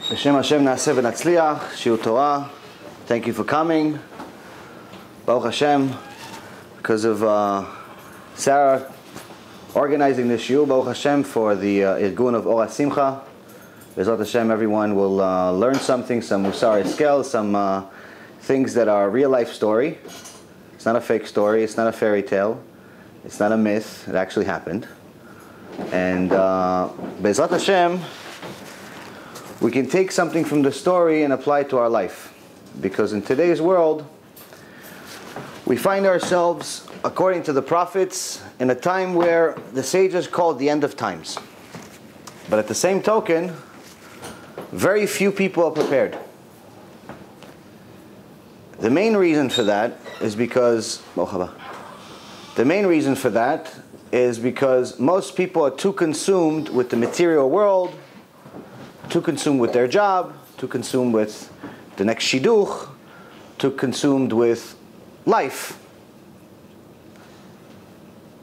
HaShem Naaseh v'Natzliach, Shiur Torah. Thank you for coming. Baruch HaShem, because of Sarah organizing this Shiur, Baruch HaShem, for the Irgun of HaSimcha. BeEzrat HaShem, everyone will learn something, some Mussar skills, some things that are a real life story. It's not a fake story, it's not a fairy tale, it's not a myth, it actually happened. And BeEzrat HaShem, we can take something from the story and apply it to our life. Because in today's world, we find ourselves, according to the prophets, in a time where the sages called the end of times. But at the same token, very few people are prepared. The main reason for that is because most people are too consumed with the material world, too consumed with their job, too consumed with the next shidduch, too consumed with life.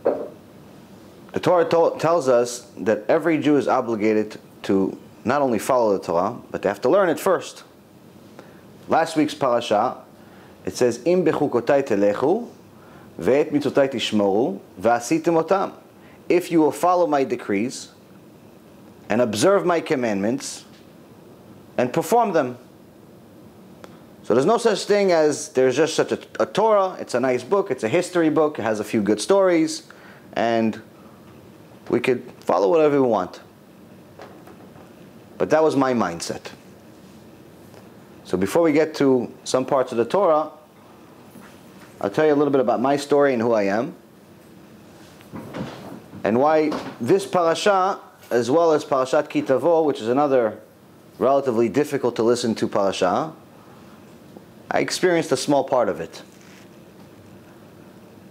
The Torah tells us that every Jew is obligated to not only follow the Torah, but they have to learn it first. Last week's parasha, it says, "Im bechukotai telechu, ve'et mitzotai tishmoru, ve'asitem otam." If you will follow my decrees and observe my commandments and perform them. So there's no such thing as there's just such a Torah. It's a nice book, it's a history book, it has a few good stories, and we could follow whatever we want. But that was my mindset. So before we get to some parts of the Torah, I'll tell you a little bit about my story and who I am, and why this parasha, as well as Parashat Ki Tavo, which is another relatively difficult to listen to parasha, I experienced a small part of it.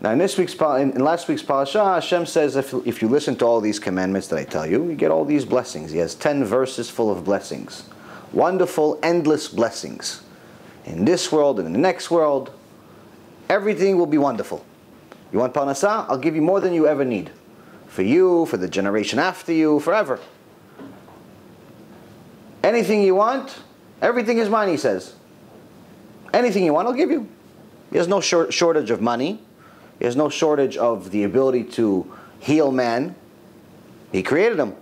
Now in last week's parasha, Hashem says if you listen to all these commandments that I tell you, you get all these blessings. He has 10 verses full of blessings. Wonderful, endless blessings. In this world and in the next world, everything will be wonderful. You want parnasah? I'll give you more than you ever need. For you, for the generation after you, forever. Anything you want, everything is mine, he says. Anything you want, I'll give you. He has no shortage of money. He has no shortage of the ability to heal man. He created him.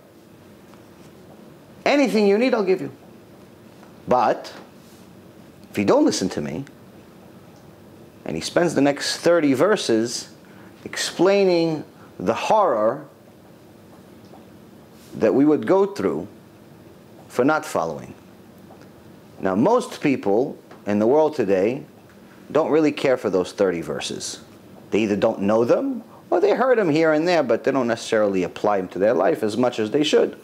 Anything you need, I'll give you. But if you don't listen to me, and he spends the next 30 verses explaining the horror that we would go through for not following. Now, most people in the world today don't really care for those 30 verses. They either don't know them, or they heard them here and there, but they don't necessarily apply them to their life as much as they should.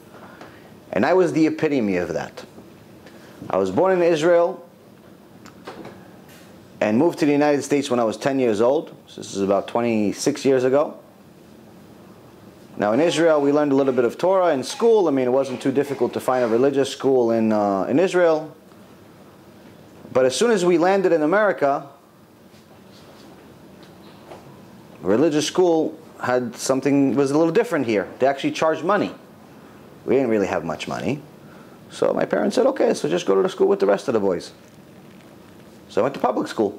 And I was the epitome of that. I was born in Israel and moved to the United States when I was 10 years old. So this is about 26 years ago. Now in Israel, we learned a little bit of Torah in school. I mean, it wasn't too difficult to find a religious school in Israel. But as soon as we landed in America, religious school was a little different here. They actually charged money. We didn't really have much money. So my parents said, okay, so just go to the school with the rest of the boys. So I went to public school.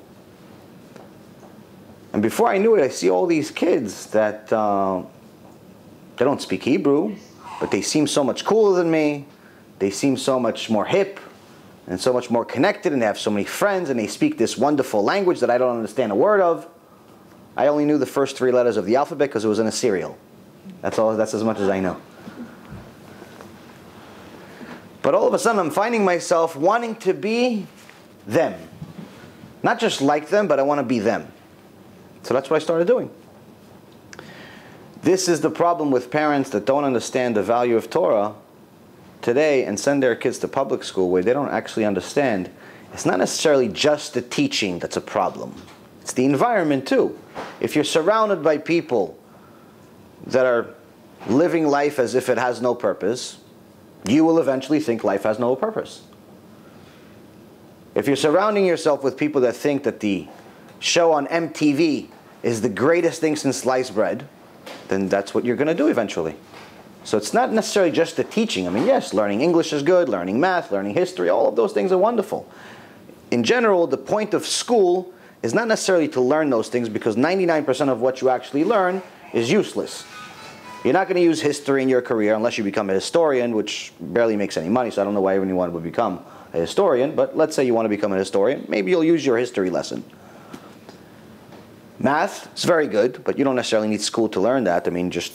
And before I knew it, I see all these kids that they don't speak Hebrew, but they seem so much cooler than me. They seem so much more hip and so much more connected, and they have so many friends, and they speak this wonderful language that I don't understand a word of. I only knew the first 3 letters of the alphabet because it was in a cereal. That's all. That's as much as I know. But all of a sudden, I'm finding myself wanting to be them. Not just like them, but I want to be them. So that's what I started doing. This is the problem with parents that don't understand the value of Torah today and send their kids to public school where they don't actually understand. It's not necessarily just the teaching that's a problem. It's the environment too. If you're surrounded by people that are living life as if it has no purpose, you will eventually think life has no purpose. If you're surrounding yourself with people that think that the show on MTV is the greatest thing since sliced bread, then that's what you're going to do eventually. So it's not necessarily just the teaching. I mean, yes, learning English is good, learning math, learning history, all of those things are wonderful. In general, the point of school is not necessarily to learn those things, because 99% of what you actually learn is useless. You're not going to use history in your career unless you become a historian, which barely makes any money, so I don't know why anyone would become a historian, but let's say you want to become a historian, maybe you'll use your history lesson. Math is very good, but you don't necessarily need school to learn that. I mean, just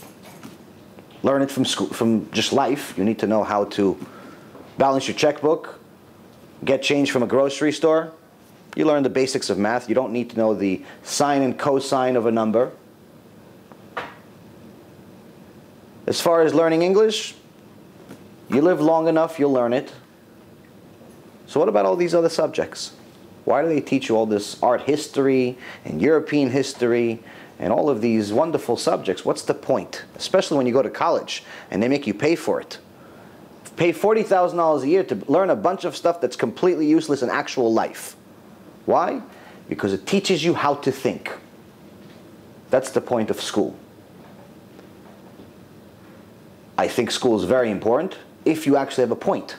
learn it from school, from just life. You need to know how to balance your checkbook, get change from a grocery store. You learn the basics of math. You don't need to know the sine and cosine of a number. As far as learning English, you live long enough, you'll learn it. So what about all these other subjects? Why do they teach you all this art history and European history and all of these wonderful subjects? What's the point? Especially when you go to college and they make you pay for it. Pay $40,000 a year to learn a bunch of stuff that's completely useless in actual life. Why? Because it teaches you how to think. That's the point of school. I think school is very important if you actually have a point.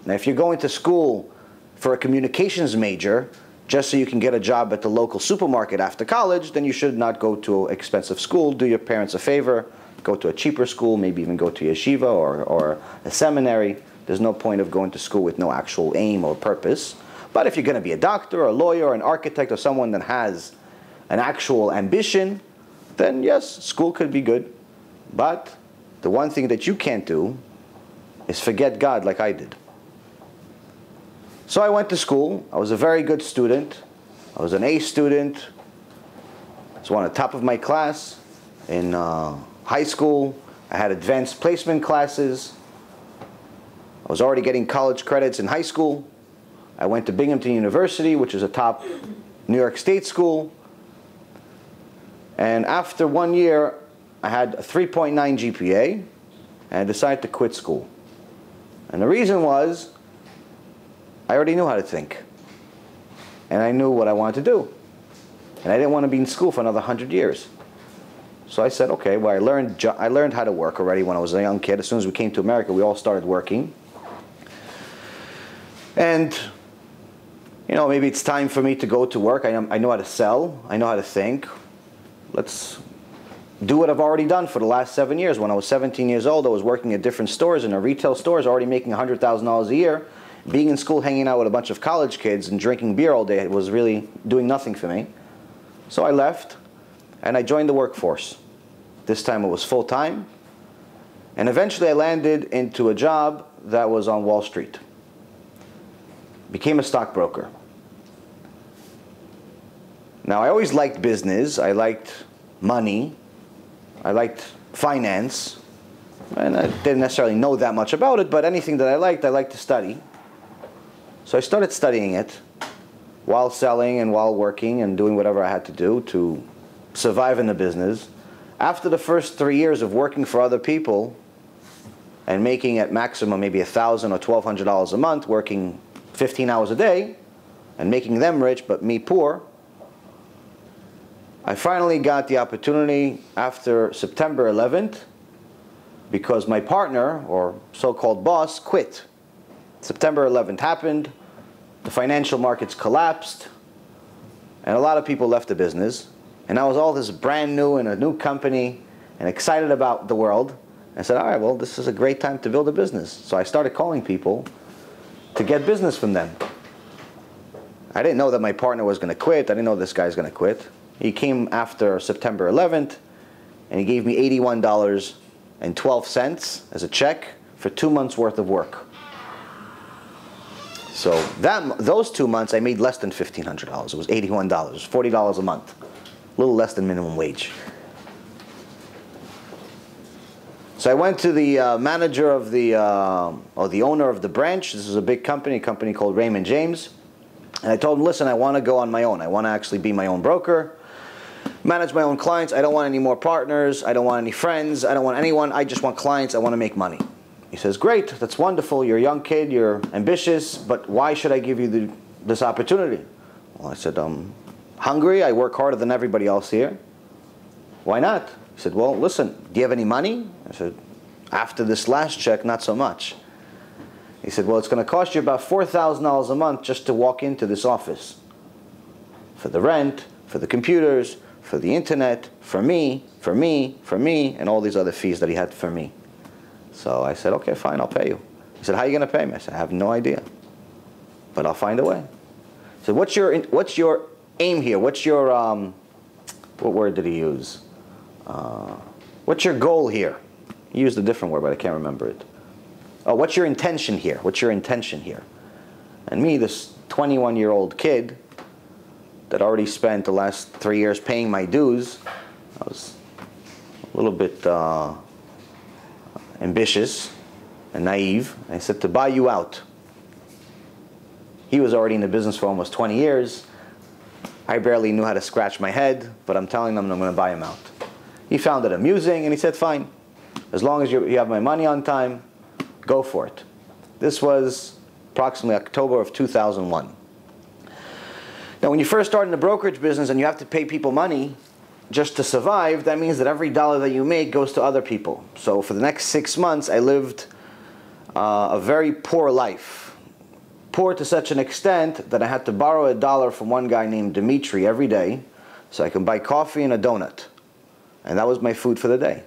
Now, if you're going to school for a communications major just so you can get a job at the local supermarket after college, then you should not go to an expensive school. Do your parents a favor. Go to a cheaper school, maybe even go to YESHIVA or a seminary. There's no point of going to school with no actual aim or purpose. But if you're going to be a doctor or a lawyer or an architect or someone that has an actual ambition, then yes, school could be good. But the one thing that you can't do is forget God like I did. So I went to school. I was a very good student. I was an A student. I was one of the top of my class in high school. I had advanced placement classes. I was already getting college credits in high school. I went to Binghamton University, which is a top New York State school. And after 1 year, I had a 3.9 GPA, and I decided to quit school. And the reason was, I already knew how to think. And I knew what I wanted to do. And I didn't want to be in school for another 100 years. So I said, okay, well, I learned how to work already when I was a young kid. As soon as we came to America, we all started working. And, you know, maybe it's time for me to go to work. I know how to sell. I know how to think. Let's do what I've already done for the last 7 years. When I was 17 years old, I was working at different stores, in a retail stores, already making $100,000 a year. Being in school, hanging out with a bunch of college kids and drinking beer all day was really doing nothing for me. So I left, and I joined the workforce. This time it was full-time. And eventually I landed into a job that was on Wall Street. Became a stockbroker. Now, I always liked business. I liked money. I liked finance. And I didn't necessarily know that much about it, but anything that I liked to study. So I started studying it while selling and while working and doing whatever I had to do to survive in the business. After the first 3 years of working for other people and making at maximum maybe $1,000 or $1,200 a month, working 15 hours a day and making them rich but me poor, I finally got the opportunity after September 11th because my partner, or so-called boss, quit. September 11th happened, the financial markets collapsed, and a lot of people left the business. And I was all this brand new in a new company and excited about the world. I said, all right, well, this is a great time to build a business. So I started calling people to get business from them. I didn't know that my partner was going to quit. I didn't know this guy's going to quit. He came after September 11th, and he gave me $81.12 as a check for 2 months' worth of work. So those 2 months, I made less than $1,500. It was $81, $40 a month. A little less than minimum wage. So I went to the manager of or the owner of the branch. This is a big company, a company called Raymond James. And I told him, listen, I want to go on my own. I want to actually be my own broker, manage my own clients. I don't want any more partners. I don't want any friends. I don't want anyone. I just want clients. I want to make money. He says, great, that's wonderful. You're a young kid. You're ambitious. But why should I give you this opportunity? Well, I said, I'm hungry. I work harder than everybody else here. Why not? He said, well, listen, do you have any money? I said, After this last check, not so much. He said, well, it's going to cost you about $4,000 a month just to walk into this office. For the rent, for the computers, for the internet, for me, and all these other fees that he had for me. So I said, okay, fine, I'll pay you. He said, how are you going to pay me? I said, I have no idea, but I'll find a way. So what's your aim here? What's your, what word did he use? What's your goal here? He used a different word, but I can't remember it. Oh, what's your intention here? What's your intention here? And me, this 21-year-old kid that already spent the last 3 years paying my dues, I was a little bit ambitious and naive. I said, to buy you out. He was already in the business for almost 20 years. I barely knew how to scratch my head, but I'm telling them I'm going to buy him out. He found it amusing, and he said, fine. As long as you have my money on time, go for it. This was approximately October of 2001. Now, when you first start in the brokerage business and you have to pay people money just to survive, that means that every dollar that you make goes to other people. So for the next 6 months, I lived a very poor life. Poor to such an extent that I had to borrow $1 from one guy named Dimitri every day so I can buy coffee and a donut. And that was my food for the day.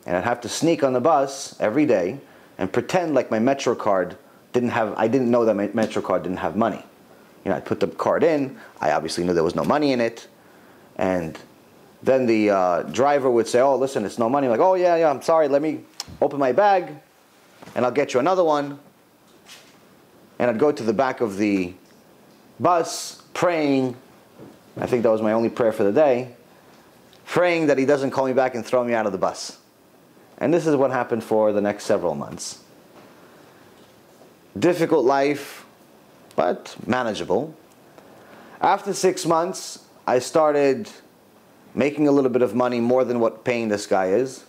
And I'd have to sneak on the bus every day and pretend like my Metro card didn't have, I didn't know that my Metro card didn't have money. You know, I'd put the card in, I obviously knew there was no money in it, and then the driver would say, oh, listen, it's no money. I'm like, oh, yeah, I'm sorry, let me open my bag, and I'll get you another one. And I'd go to the back of the bus, praying, I think that was my only prayer for the day, praying that he doesn't call me back and throw me out of the bus. And this is what happened for the next several months. Difficult life, but manageable. After 6 months, I started making a little bit of money, more than what paying this guy is.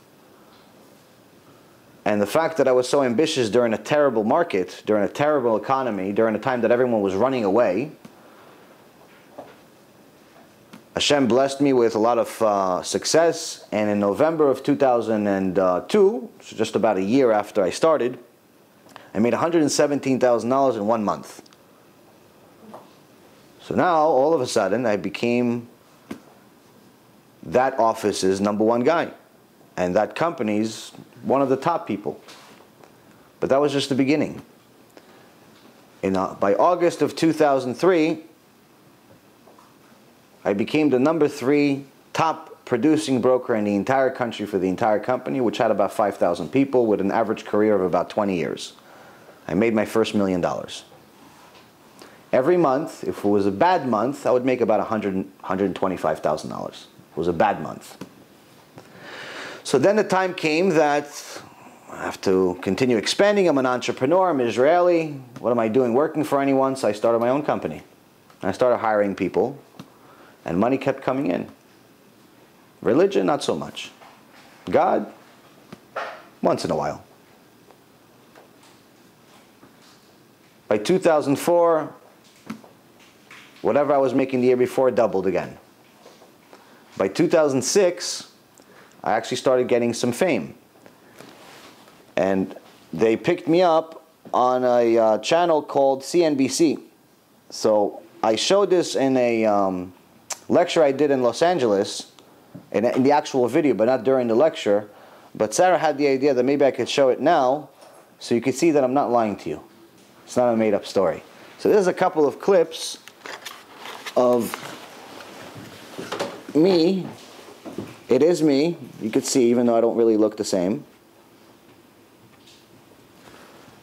And the fact that I was so ambitious during a terrible market, during a terrible economy, during a time that everyone was running away, HaShem blessed me with a lot of success, and in November of 2002, so just about a year after I started, I made $117,000 in 1 month. So now, all of a sudden, I became that office's #1 guy, and that company's one of the top people. But that was just the beginning. By August of 2003, I became the #3 top producing broker in the entire country for the entire company, which had about 5,000 people with an average career of about 20 years. I made my first $1 million. Every month, if it was a bad month, I would make about $125,000. It was a bad month. So then the time came that I have to continue expanding. I'm an entrepreneur, I'm Israeli. What am I doing working for anyone? So I started my own company. I started hiring people. And money kept coming in. Religion, not so much. God, once in a while. By 2004, whatever I was making the year before doubled again. By 2006, I actually started getting some fame. And they picked me up on a channel called CNBC. So I showed this in a lecture I did in Los Angeles, in the actual video, but not during the lecture. But Sarah had the idea that maybe I could show it now, so you could see that I'm not lying to you. It's not a made-up story. So there's a couple of clips of me. It is me. You could see, even though I don't really look the same.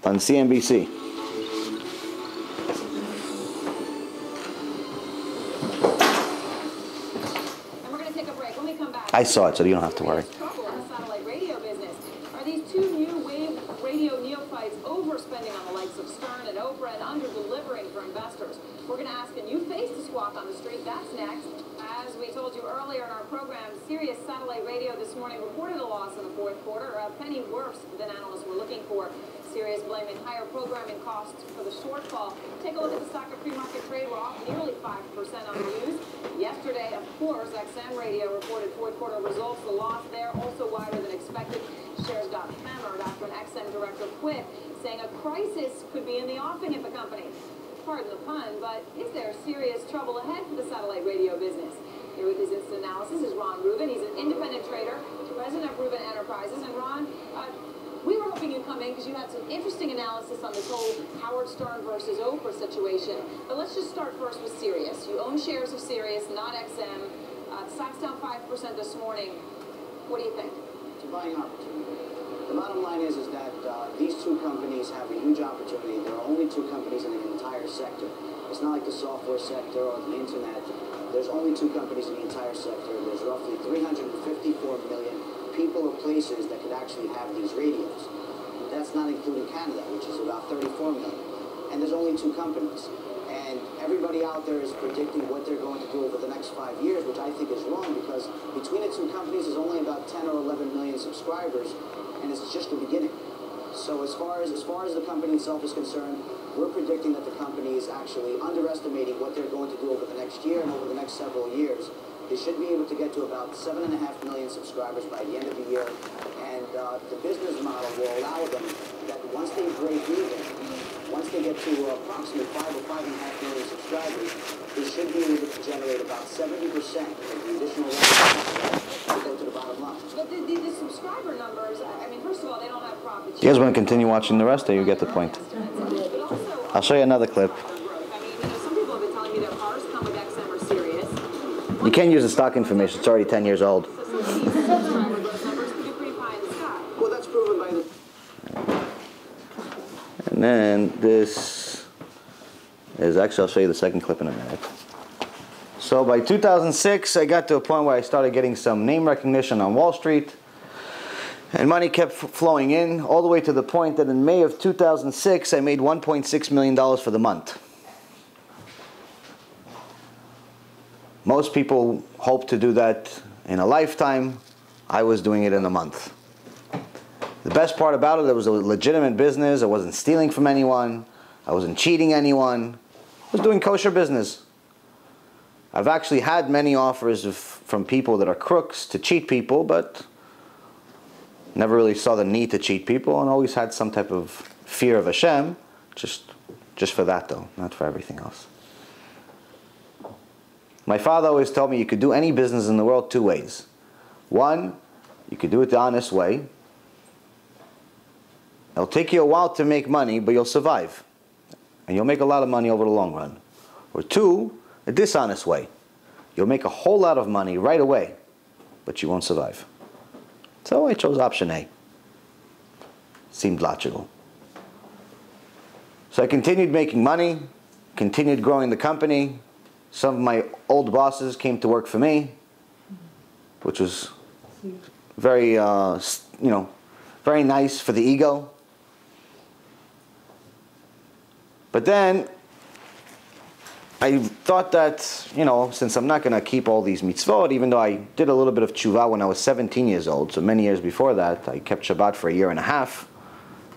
On CNBC. I saw it, so you don't have to worry. Trouble in the satellite radio business. Are these two new wave radio neophytes overspending on the likes of Stern and Oprah and under-delivering for investors? We're going to ask, can you face the squawk on the street? That's next. As we told you earlier in our program, Sirius Satellite Radio this morning reported a loss in the fourth quarter, a penny worse than analysts were looking for. Sirius blaming higher programming costs for the shortfall. Take a look at the stock of pre-market trade. We're off nearly 5% on the news. Yesterday, of course, XM Radio reported fourth quarter results. The loss there also wider than expected. shares got hammered after an XM director quit, saying a crisis could be in the offing at the company. Pardon the pun, but is there serious trouble ahead for the satellite radio business? Here with his instant analysis is Reuven. He's an independent trader, president of Reuven Enterprises. And Ron, we were hoping you'd come in because you had some interesting analysis on this whole Howard Stern versus Oprah situation. But let's just start first with Sirius. You own shares of Sirius, not XM. The stock's down 5% this morning. What do you think? It's a buying opportunity. The bottom line is that these two companies have a huge opportunity. There are only two companies in the entire sector. It's not like the software sector or the internet. There's only two companies in the entire sector. There's roughly 354 million people or places that could actually have these radios. That's not including Canada, which is about 34 million. And there's only two companies. And everybody out there is predicting what they're going to do over the next 5 years, which I think is wrong, because between the two companies, there's only about 10 or 11 million subscribers, and it's just the beginning. So as far as the company itself is concerned, we're predicting that the company is actually underestimating what they're going to do over the next year and over the next several years. They should be able to get to about 7.5 million subscribers by the end of the year, and the business model will allow them that once they break even, once they get to approximately 5 or 5.5 million subscribers, they should be able to generate about 70% of the additional revenue to go to the bottom line. But the subscriber numbers, I mean, first of all, they don't have profits. You guys want to continue watching the rest, or you get the point? I'll show you another clip. I mean, some people have been telling me their cars come with XM or Sirius. You can't use the stock information. It's already 10 years old. Well, that's proven by the... And then this is, actually I'll show you the second clip in a minute. So by 2006, I got to a point where I started getting some name recognition on Wall Street. And money kept flowing in, all the way to the point that in May of 2006, I made $1.6 million for the month. Most people hope to do that in a lifetime. I was doing it in a month. The best part about it was a legitimate business. I wasn't stealing from anyone. I wasn't cheating anyone. I was doing kosher business. I've actually had many offers from people that are crooks to cheat people, but never really saw the need to cheat people, and always had some type of fear of HaShem, just for that though, not for everything else. My father always told me you could do any business in the world two ways. One, you could do it the honest way. It'll take you a while to make money, but you'll survive. And you'll make a lot of money over the long run. Or two, a dishonest way. You'll make a whole lot of money right away, but you won't survive. So I chose option A. Seemed logical. So I continued making money, continued growing the company. Some of my old bosses came to work for me, which was very, very nice for the ego. But then I thought that, since I'm not going to keep all these mitzvot, even though I did a little bit of Teshuva when I was 17 years old, so many years before that, I kept Shabbat for 1.5 years.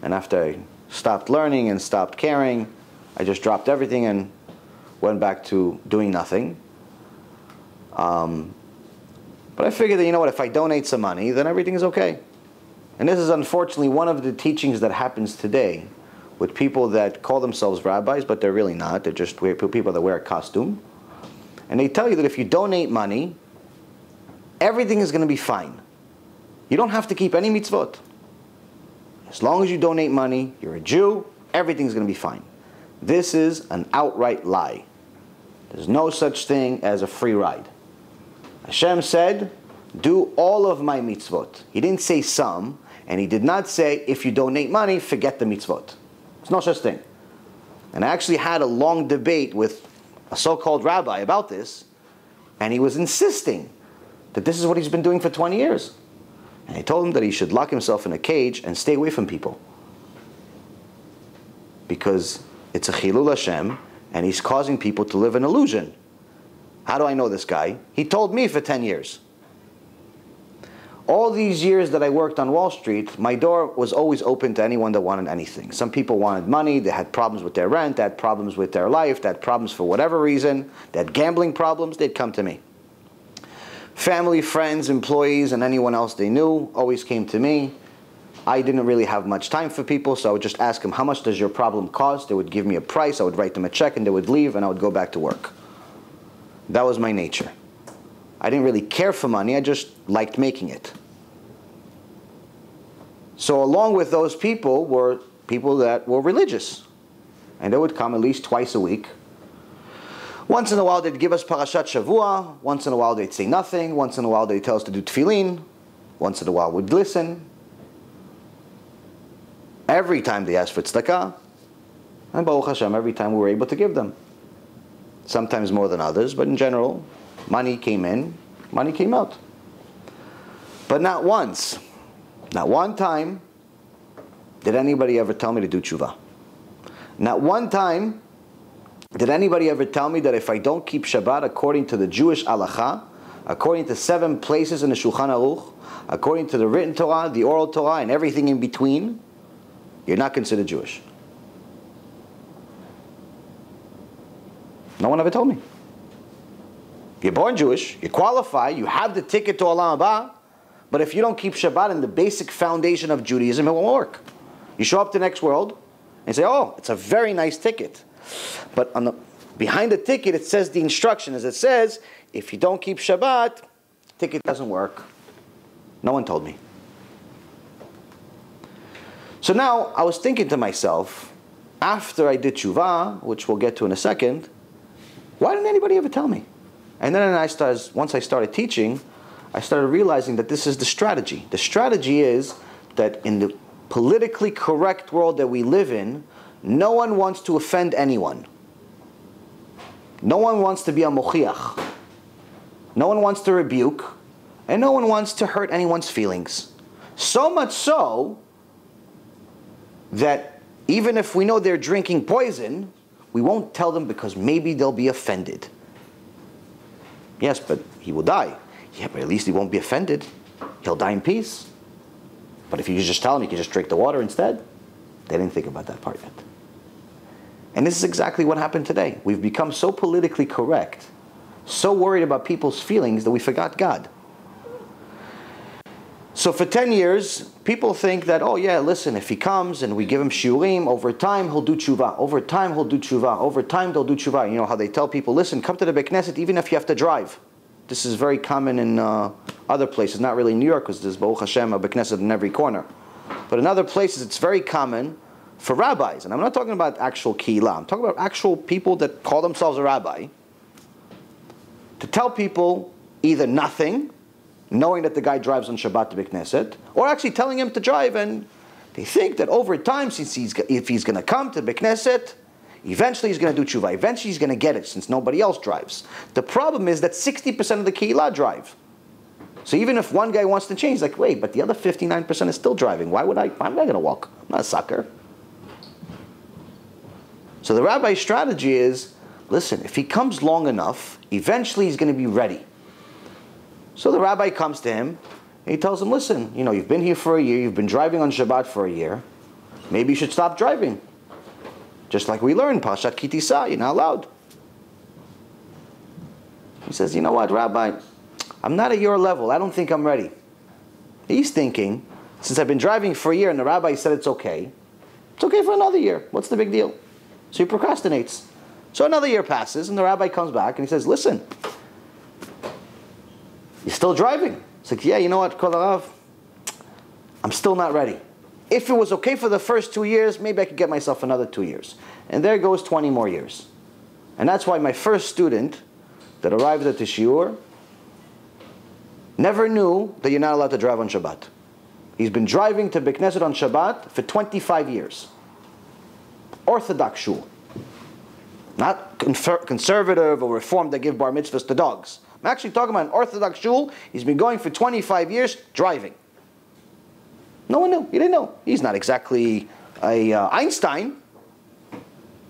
And after I stopped learning and stopped caring, I just dropped everything and went back to doing nothing. But I figured that, if I donate some money, then everything is okay. And this is unfortunately one of the teachings that happens today with people that call themselves rabbis, but they're really not. They're just people that wear a costume. And they tell you that if you donate money, everything is going to be fine. You don't have to keep any mitzvot. As long as you donate money, you're a Jew, everything's going to be fine. This is an outright lie. There's no such thing as a free ride. HaShem said, do all of my mitzvot. He didn't say some, and he did not say, if you donate money, forget the mitzvot. There's no such thing. And I actually had a long debate with a so-called rabbi about this, and he was insisting that this is what he's been doing for 20 years. And I told him that he should lock himself in a cage and stay away from people. Because it's a chilul Hashem, and he's causing people to live an illusion. How do I know this guy? He told me for 10 years. All these years that I worked on Wall Street, my door was always open to anyone that wanted anything. Some people wanted money, they had problems with their rent, they had problems with their life, they had problems for whatever reason, they had gambling problems, they'd come to me. Family, friends, employees, and anyone else they knew always came to me. I didn't really have much time for people, so I would just ask them, how much does your problem cost? They would give me a price, I would write them a check, and they would leave, and I would go back to work. That was my nature. I didn't really care for money, I just liked making it. So along with those people were people that were religious. And they would come at least twice a week. Once in a while they'd give us Parashat Shavua, once in a while they'd say nothing, once in a while they'd tell us to do tefillin, once in a while we'd listen. Every time they asked for tzedakah, and Baruch Hashem, every time we were able to give them. Sometimes more than others, but in general, money came in, money came out. But not once, not one time, did anybody ever tell me to do tshuva. Not one time did anybody ever tell me that if I don't keep Shabbat according to the Jewish halacha, according to 7 places in the Shulchan Aruch, according to the written Torah, the oral Torah, and everything in between, you're not considered Jewish. No one ever told me. You're born Jewish, you qualify, you have the ticket to Olam Haba, but if you don't keep Shabbat in the basic foundation of Judaism, it won't work. You show up to the next world and say, oh, it's a very nice ticket. But behind the ticket, it says the instruction, as it says, if you don't keep Shabbat, ticket doesn't work. No one told me. So now, I was thinking to myself, after I did Teshuva, which we'll get to in a second, why didn't anybody ever tell me? And then once I started teaching, I started realizing that this is the strategy. The strategy is that in the politically correct world that we live in, no one wants to offend anyone. No one wants to be a mochiach. No one wants to rebuke. And no one wants to hurt anyone's feelings. So much so that even if we know they're drinking poison, we won't tell them because maybe they'll be offended. Yes, but he will die. Yeah, but at least he won't be offended. He'll die in peace. But if you just tell him he can just drink the water instead, they didn't think about that part yet. And this is exactly what happened today. We've become so politically correct, so worried about people's feelings that we forgot God. So for 10 years, people think that, oh yeah, listen, if he comes and we give him shiurim, over time he'll do tshuva. Over time he'll do tshuva. Over time they'll do tshuva. You know how they tell people, listen, come to the BEIT Knesset even if you have to drive. This is very common in other places, not really in New York, because there's Baruch HaShem, a BEIT Knesset in every corner. But in other places, it's very common for rabbis. And I'm not talking about actual kehillah. I'm talking about actual people that call themselves a rabbi. To tell people either nothing, knowing that the guy drives on Shabbat to BEIT Knesset, or actually telling him to drive, and they think that over time, since if he's going to come to BEIT Knesset, eventually he's going to do tshuva. Eventually he's going to get it, since nobody else drives. The problem is that 60% of the kehillah drive. So even if one guy wants to change, like, wait, but the other 59% is still driving. Why am I going to walk? I'm not a sucker. So the rabbi's strategy is, listen, if he comes long enough, eventually he's going to be ready. So the rabbi comes to him, and he tells him, listen, you know, you've been here for a year, you've been driving on Shabbat for a year, maybe you should stop driving. Just like we learned, Pashat Kitisa, you're not allowed. He says, you know what, Rabbi, I'm not at your level, I don't think I'm ready. He's thinking, since I've been driving for a year and the rabbi said it's okay for another year, what's the big deal? So he procrastinates. So another year passes, and the rabbi comes back, and he says, listen, you're still driving. It's like, yeah, you know what, Kol Harav, I'm still not ready. If it was okay for the first 2 years, maybe I could get myself another 2 years. And there goes 20 more years. And that's why my first student that arrived at the Shiur never knew that you're not allowed to drive on Shabbat. He's been driving to BEIT Knesset on Shabbat for 25 years. Orthodox shul. Not conservative or reformed that give bar mitzvahs to dogs. I'm actually talking about an Orthodox shul. He's been going for 25 years driving. No one knew. He didn't know. He's not exactly a Einstein.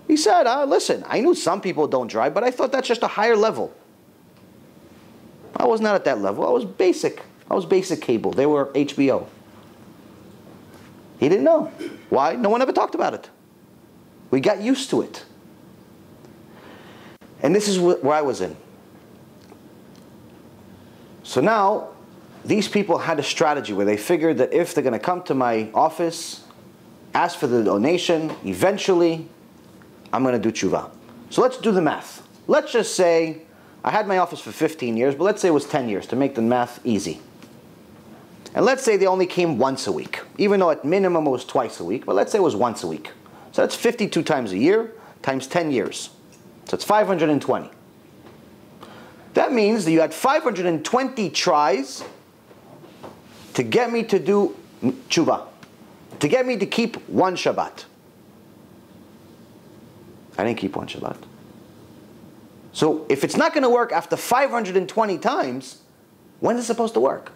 He said, listen, I knew some people don't drive, but I thought that's just a higher level. I was not at that level. I was basic. I was basic cable. They were HBO. He didn't know. Why? No one ever talked about it. We got used to it. And this is where I was in. So now, these people had a strategy where they figured that if they're going to come to my office, ask for the donation, eventually I'm going to do tshuva. So let's do the math. Let's just say I had my office for 15 years, but let's say it was 10 years to make the math easy. And let's say they only came once a week, even though at minimum it was twice a week, but let's say it was once a week. So that's 52 times a year times 10 years. So it's 520. That means that you had 520 tries to get me to do tshuva, to get me to keep one Shabbat. I didn't keep one Shabbat. So if it's not going to work after 520 times, when is it supposed to work?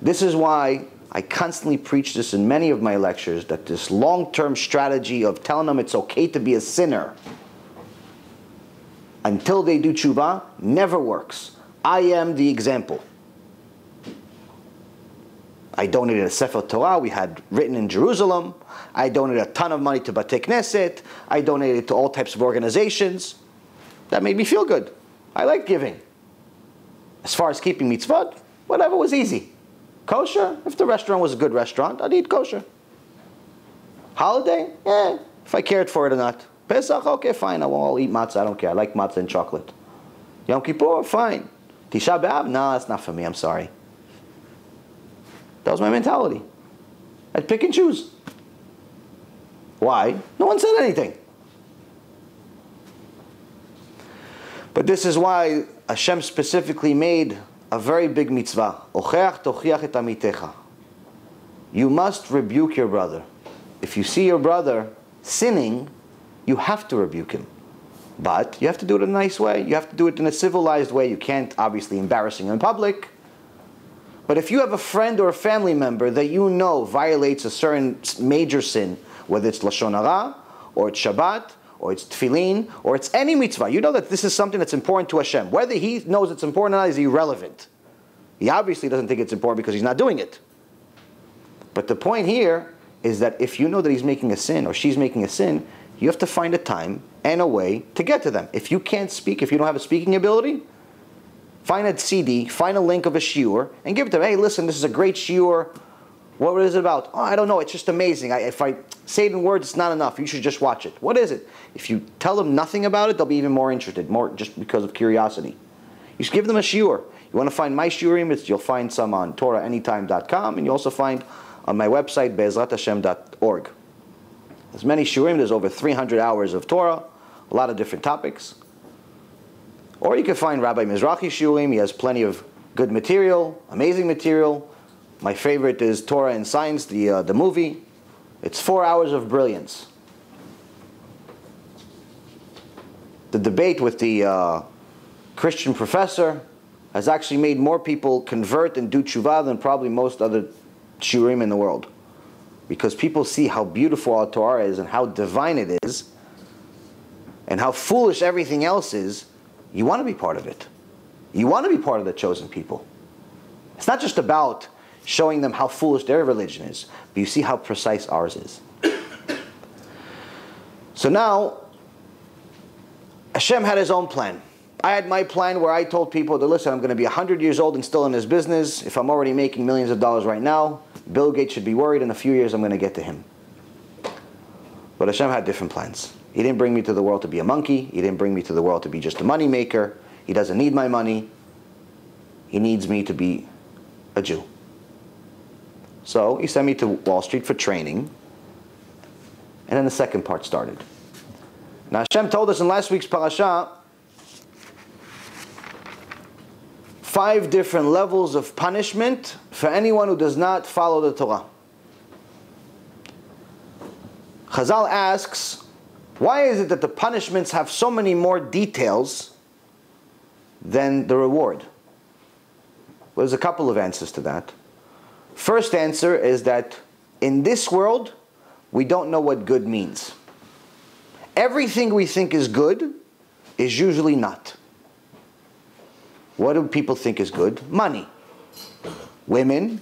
This is why I constantly preach this in many of my lectures, that this long-term strategy of telling them it's okay to be a sinner until they do tshuva never works. I am the example. I donated a Sefer Torah we had written in Jerusalem. I donated a ton of money to Batei Knesset. I donated to all types of organizations. That made me feel good. I liked giving. As far as keeping mitzvot, whatever was easy. Kosher, if the restaurant was a good restaurant, I'd eat kosher. Holiday, if I cared for it or not. Pesach, okay, fine, I'll eat matzah, I don't care. I like matzah and chocolate. Yom Kippur, fine. Tisha B'Av, no, that's not for me, I'm sorry. That was my mentality. I'd pick and choose. Why? No one said anything. But this is why HaShem specifically made a very big mitzvah. Ocheach tochiach et amitecha. You must rebuke your brother. If you see your brother sinning, you have to rebuke him. But you have to do it in a nice way. You have to do it in a civilized way. You can't obviously embarrass him in public. But if you have a friend or a family member that you know violates a certain major sin, whether it's Lashon Hara, or it's Shabbat, or it's Tefillin, or it's any mitzvah, you know that this is something that's important to Hashem. Whether he knows it's important or not is irrelevant. He obviously doesn't think it's important because he's not doing it. But the point here is that if you know that he's making a sin or she's making a sin, you have to find a time and a way to get to them. If you can't speak, if you don't have a speaking ability, find a CD, find a link of a shiur, and give it to them. Hey, listen, this is a great shiur. What is it about? Oh, I don't know. It's just amazing. If I say it in words, it's not enough. You should just watch it. What is it? If you tell them nothing about it, they'll be even more interested, more just because of curiosity. You should give them a shiur. You want to find my shiurim? You'll find some on TorahAnytime.com, and you also find on my website, BeEzratHashem.org. There's many shiurim. There's over 300 hours of Torah, a lot of different topics. Or you can find Rabbi Mizrahi shiurim. He has plenty of good material, amazing material. My favorite is Torah and Science, the movie. It's 4 hours of brilliance. The debate with the Christian professor has actually made more people convert and do tshuva than probably most other shiurim in the world. Because people see how beautiful our Torah is and how divine it is and how foolish everything else is. You want to be part of it. You want to be part of the chosen people. It's not just about showing them how foolish their religion is, but you see how precise ours is. So now, Hashem had his own plan. I had my plan where I told people that, listen, I'm going to be 100 years old and still in this business. If I'm already making millions of dollars right now, Bill Gates should be worried. In a few years, I'm going to get to him. But Hashem had different plans. He didn't bring me to the world to be a monkey. He didn't bring me to the world to be just a money maker. He doesn't need my money. He needs me to be a Jew. So he sent me to Wall Street for training. And then the second part started. Now Hashem told us in last week's parasha 5 different levels of punishment for anyone who does not follow the Torah. Chazal asks, why is it that the punishments have so many more details than the reward? Well, there's a couple of answers to that. First answer is that in this world, we don't know what good means. Everything we think is good is usually not. What do people think is good? Money, women,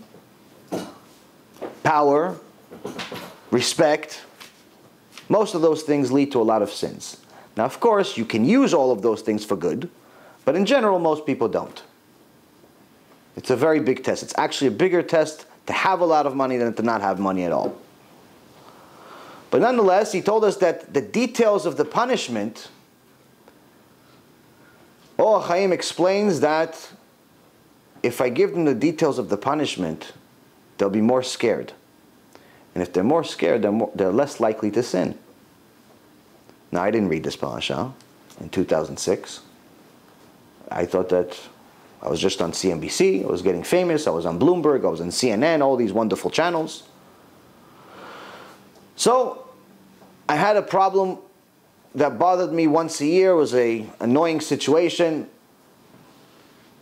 power, respect. Most of those things lead to a lot of sins. Now, of course, you can use all of those things for good, but in general, most people don't. It's a very big test. It's actually a bigger test to have a lot of money than to not have money at all. But nonetheless, he told us that the details of the punishment, Or HaChaim explains that if I give them the details of the punishment, they'll be more scared. And if they're more scared, they're less likely to sin. Now, I didn't read this parasha in 2006. I thought that I was just on CNBC, I was getting famous, I was on Bloomberg, I was on CNN, all these wonderful channels. So, I had a problem that bothered me once a year. It was an annoying situation.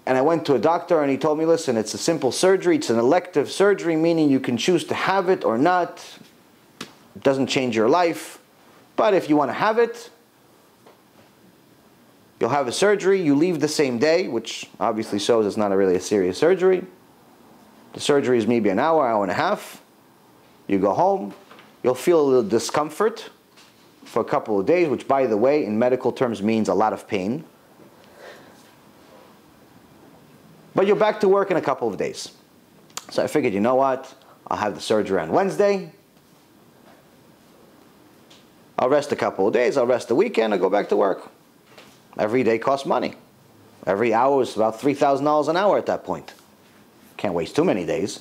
And I went to a doctor and he told me, listen, it's a simple surgery, it's an elective surgery, meaning you can choose to have it or not. It doesn't change your life. But if you want to have it, you'll have a surgery, you leave the same day, which obviously shows it's not really a serious surgery. The surgery is maybe an hour, hour and a half. You go home, you'll feel a little discomfort for a couple of days, which by the way, in medical terms means a lot of pain. But you're back to work in a couple of days. So I figured, you know what? I'll have the surgery on Wednesday. I'll rest a couple of days, I'll rest the weekend, I'll go back to work. Every day costs money. Every hour is about $3,000 an hour at that point. Can't waste too many days.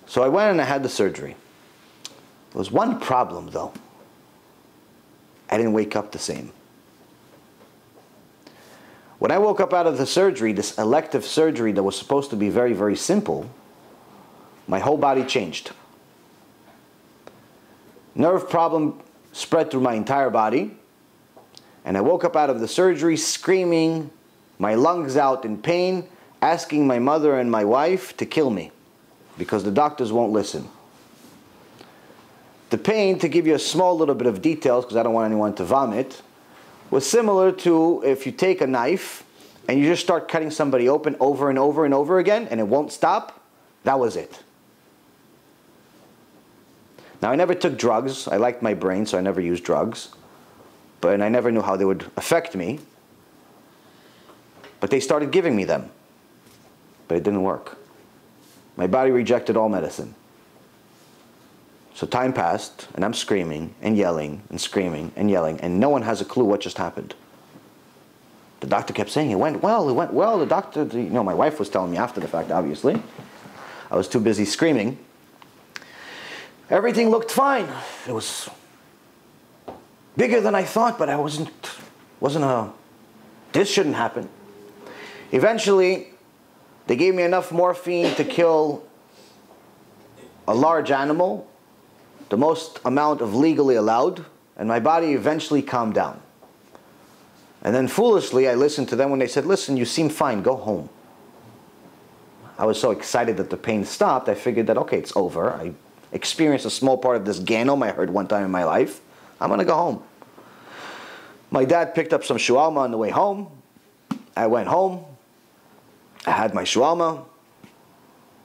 So I went and I had the surgery. There was one problem though. I didn't wake up the same. When I woke up out of the surgery, this elective surgery that was supposed to be very, very simple, my whole body changed. Nerve problem spread through my entire body. And I woke up out of the surgery screaming, my lungs out in pain, asking my mother and my wife to kill me because the doctors won't listen. The pain, to give you a small little bit of details, because I don't want anyone to vomit, was similar to if you take a knife and you just start cutting somebody open over and over and over again and it won't stop. That was it. Now, I never took drugs. I liked my brain, so I never used drugs. But I never knew how they would affect me. But they started giving me them. But it didn't work. My body rejected all medicine. So time passed, and I'm screaming and yelling and screaming and yelling, and no one has a clue what just happened. The doctor kept saying, it went well, the doctor, my wife was telling me after the fact, obviously. I was too busy screaming. Everything looked fine. It was bigger than I thought, but I this shouldn't happen. Eventually, they gave me enough morphine to kill a large animal, the most amount of legally allowed, and my body eventually calmed down. And then foolishly, I listened to them when they said, listen, you seem fine, go home. I was so excited that the pain stopped, I figured that, okay, it's over. I experienced a small part of this Ganom I heard one time in my life. I'm going to go home. My dad picked up some shawarma on the way home. I went home. I had my shawarma.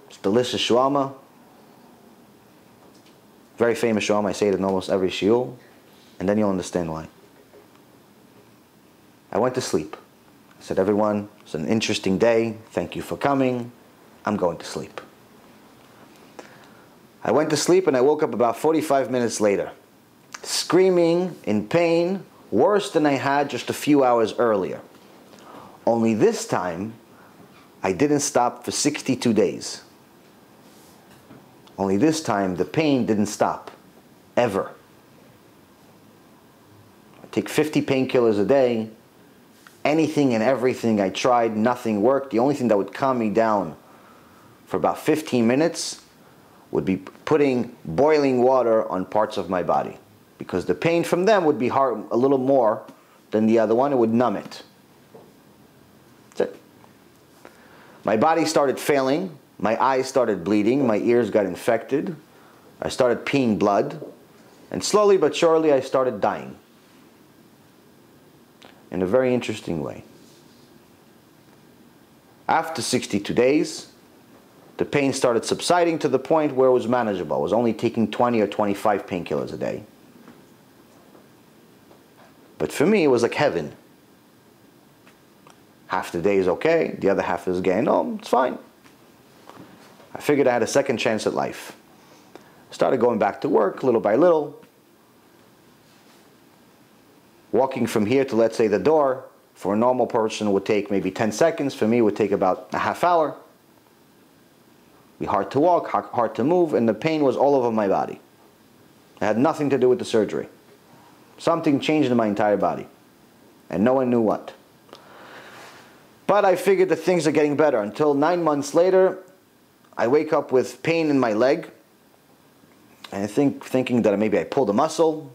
It's delicious shawarma. Very famous shawarma. I say it in almost every shiur. And then you'll understand why. I went to sleep. I said, everyone, it's an interesting day. Thank you for coming. I'm going to sleep. I went to sleep and I woke up about 45 minutes later, screaming in pain, worse than I had just a few hours earlier. Only this time, I didn't stop for 62 days. Only this time, the pain didn't stop, ever. I take 50 painkillers a day. Anything and everything I tried, nothing worked. The only thing that would calm me down for about 15 minutes would be putting boiling water on parts of my body. Because the pain from them would be hard, a little more than the other one. It would numb it. That's it. My body started failing. My eyes started bleeding. My ears got infected. I started peeing blood. And slowly but surely I started dying. In a very interesting way. After 62 days, the pain started subsiding to the point where it was manageable. I was only taking 20 or 25 painkillers a day. But for me, it was like heaven. Half the day is okay, the other half is Gehinnom. It's fine. I figured I had a second chance at life. Started going back to work little by little. Walking from here to, let's say, the door, for a normal person would take maybe 10 seconds. For me, it would take about a half hour. Be hard to walk, hard to move, and the pain was all over my body. It had nothing to do with the surgery. Something changed in my entire body, and no one knew what. But I figured that things are getting better until 9 months later, I wake up with pain in my leg, and thinking that maybe I pulled a muscle.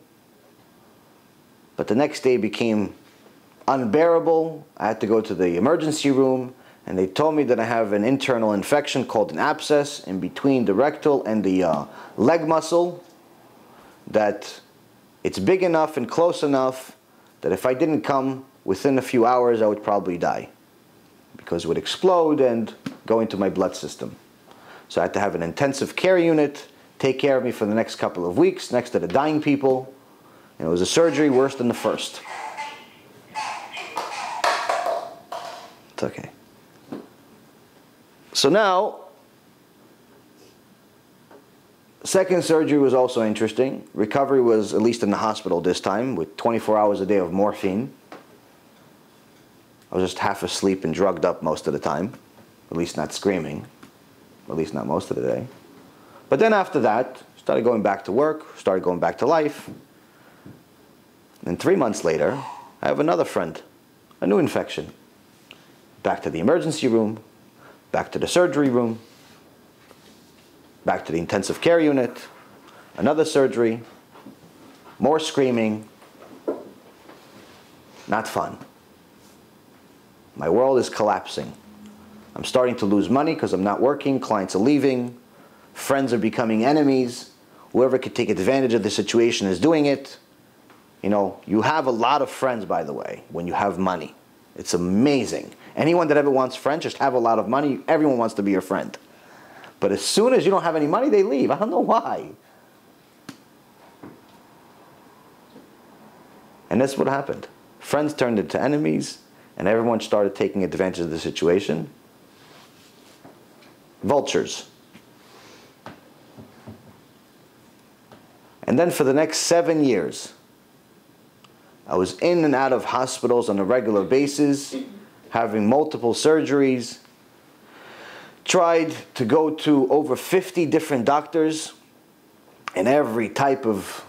But the next day became unbearable. I had to go to the emergency room, and they told me that I have an internal infection called an abscess in between the rectal and the leg muscle, that it's big enough and close enough that if I didn't come within a few hours, I would probably die, because it would explode and go into my blood system. So I had to have an intensive care unit take care of me for the next couple of weeks next to the dying people. And it was a surgery worse than the first. It's okay. So now, second surgery was also interesting. Recovery was at least in the hospital this time, with 24 hours a day of morphine. I was just half asleep and drugged up most of the time. At least not screaming. At least not most of the day. But then after that, started going back to work, started going back to life. And 3 months later, I have another friend, a new infection. Back to the emergency room, back to the surgery room, back to the intensive care unit, another surgery, more screaming. Not fun. My world is collapsing. I'm starting to lose money because I'm not working, clients are leaving, friends are becoming enemies. Whoever could take advantage of the situation is doing it. You know, you have a lot of friends, by the way, when you have money. It's amazing. Anyone that ever wants friends, just have a lot of money. Everyone wants to be your friend. But as soon as you don't have any money, they leave. I don't know why. And that's what happened. Friends turned into enemies, and everyone started taking advantage of the situation. Vultures. And then for the next 7 years, I was in and out of hospitals on a regular basis, having multiple surgeries, tried to go to over 50 different doctors in every type of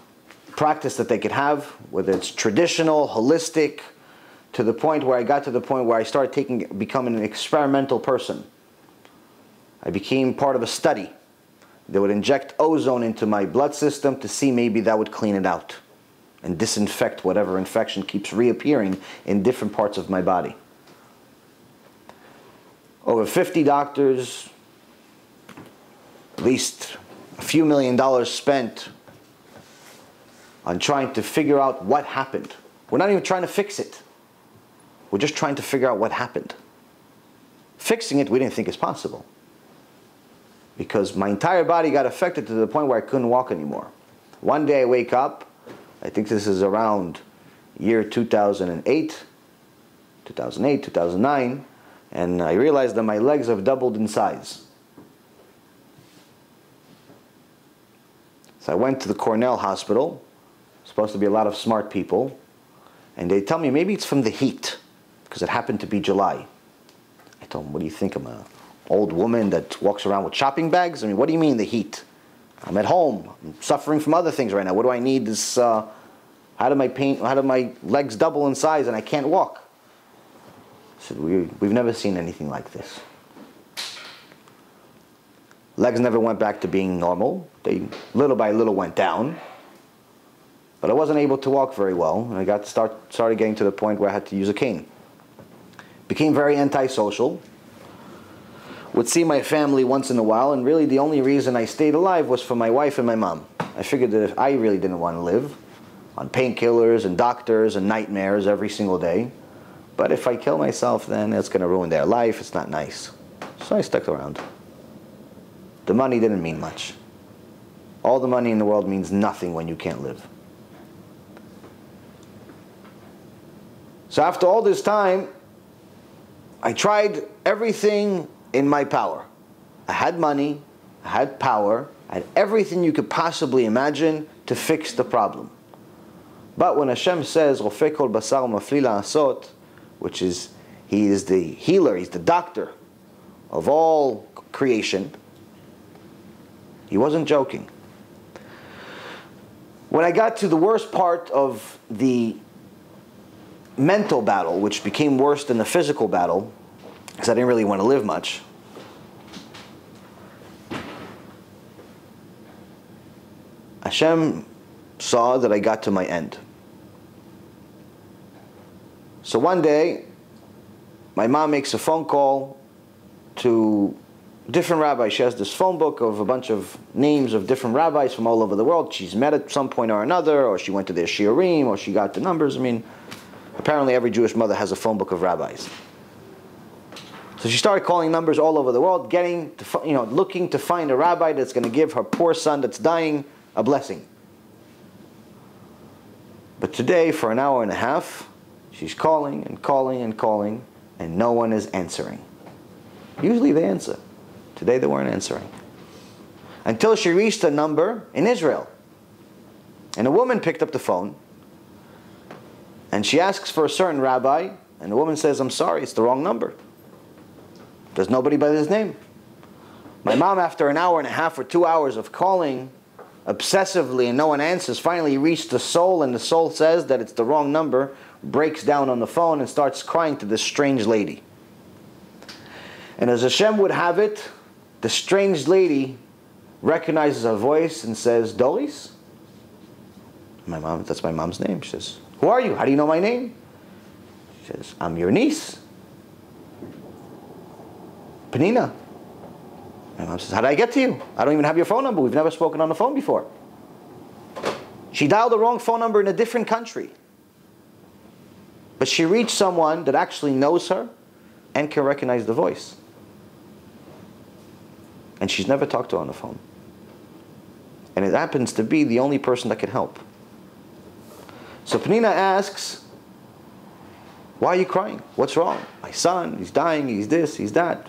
practice that they could have, whether it's traditional, holistic, to the point where I started becoming an experimental person. I became part of a study. They would inject ozone into my blood system to see maybe that would clean it out and disinfect whatever infection keeps reappearing in different parts of my body. Over 50 doctors, at least a few $1 million spent on trying to figure out what happened. We're not even trying to fix it. We're just trying to figure out what happened. Fixing it, we didn't think is possible, because my entire body got affected to the point where I couldn't walk anymore. One day I wake up, I think this is around year 2008, 2009, and I realized that my legs have doubled in size. So I went to the Cornell Hospital, supposed to be a lot of smart people, and they tell me maybe it's from the heat, because it happened to be July. I told them, what do you think, I'm an old woman that walks around with shopping bags? I mean, what do you mean the heat? I'm at home. I'm suffering from other things right now. What do I need this? How do my legs double in size and I can't walk? I said, we've never seen anything like this. Legs never went back to being normal. They little by little went down. But I wasn't able to walk very well. And I started getting to the point where I had to use a cane. Became very antisocial. Would see my family once in a while, and really the only reason I stayed alive was for my wife and my mom. I figured that if I really didn't want to live on painkillers and doctors and nightmares every single day, but if I kill myself, then it's going to ruin their life. It's not nice. So I stuck around. The money didn't mean much. All the money in the world means nothing when you can't live. So after all this time, I tried everything in my power. I had money, I had power, I had everything you could possibly imagine to fix the problem. But when HaShem says, Rofei kol basar mafli la'asot, which is, He is the healer, He's the doctor of all creation, He wasn't joking. When I got to the worst part of the mental battle, which became worse than the physical battle, because I didn't really want to live much, HaShem saw that I got to my end. So one day, my mom makes a phone call to different rabbis. She has this phone book of a bunch of names of different rabbis from all over the world. She's met at some point or another, or she went to their shiurim, or she got the numbers. I mean, apparently every Jewish mother has a phone book of rabbis. So she started calling numbers all over the world, looking to find a rabbi that's going to give her poor son that's dying a blessing. But today, for an hour and a half, she's calling and calling and calling, and no one is answering. Usually they answer. Today they weren't answering. Until she reached a number in Israel. And a woman picked up the phone, and she asks for a certain rabbi, and the woman says, I'm sorry, it's the wrong number. There's nobody by his name. My mom, after an hour and a half or 2 hours of calling obsessively and no one answers, finally reached the soul, and the soul says that it's the wrong number, breaks down on the phone and starts crying to this strange lady. And as HaShem would have it, the strange lady recognizes her voice and says, Doris? That's my mom's name. She says, who are you? How do you know my name? She says, I'm your niece, Penina. My mom says, how did I get to you? I don't even have your phone number. We've never spoken on the phone before. She dialed the wrong phone number in a different country. But she reached someone that actually knows her and can recognize the voice. And she's never talked to her on the phone. And it happens to be the only person that can help. So Penina asks, why are you crying? What's wrong? My son, he's dying, he's this, he's that.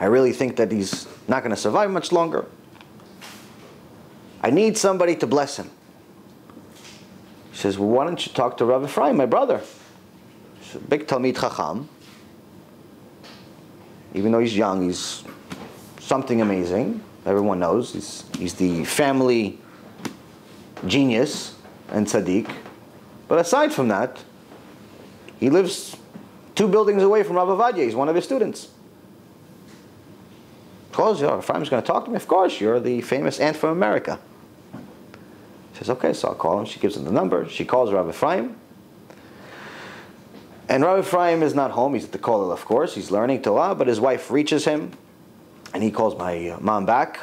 I really think that he's not going to survive much longer. I need somebody to bless him. She says, well, why don't you talk to Rabbi Ephraim, my brother? He's a big Talmid Chacham. Even though he's young, he's something amazing. Everyone knows. He's the family genius and tzaddik. But aside from that, he lives 2 buildings away from Rabbi Ovadia. He's one of his students. Of course, Ephraim's going to talk to me. Of course, you're the famous aunt from America. She says, okay, so I'll call him. She gives him the number. She calls Rabbi Ephraim. And Rabbi Ephraim is not home. He's at the kollel, of course. He's learning Torah, but his wife reaches him, and he calls my mom back.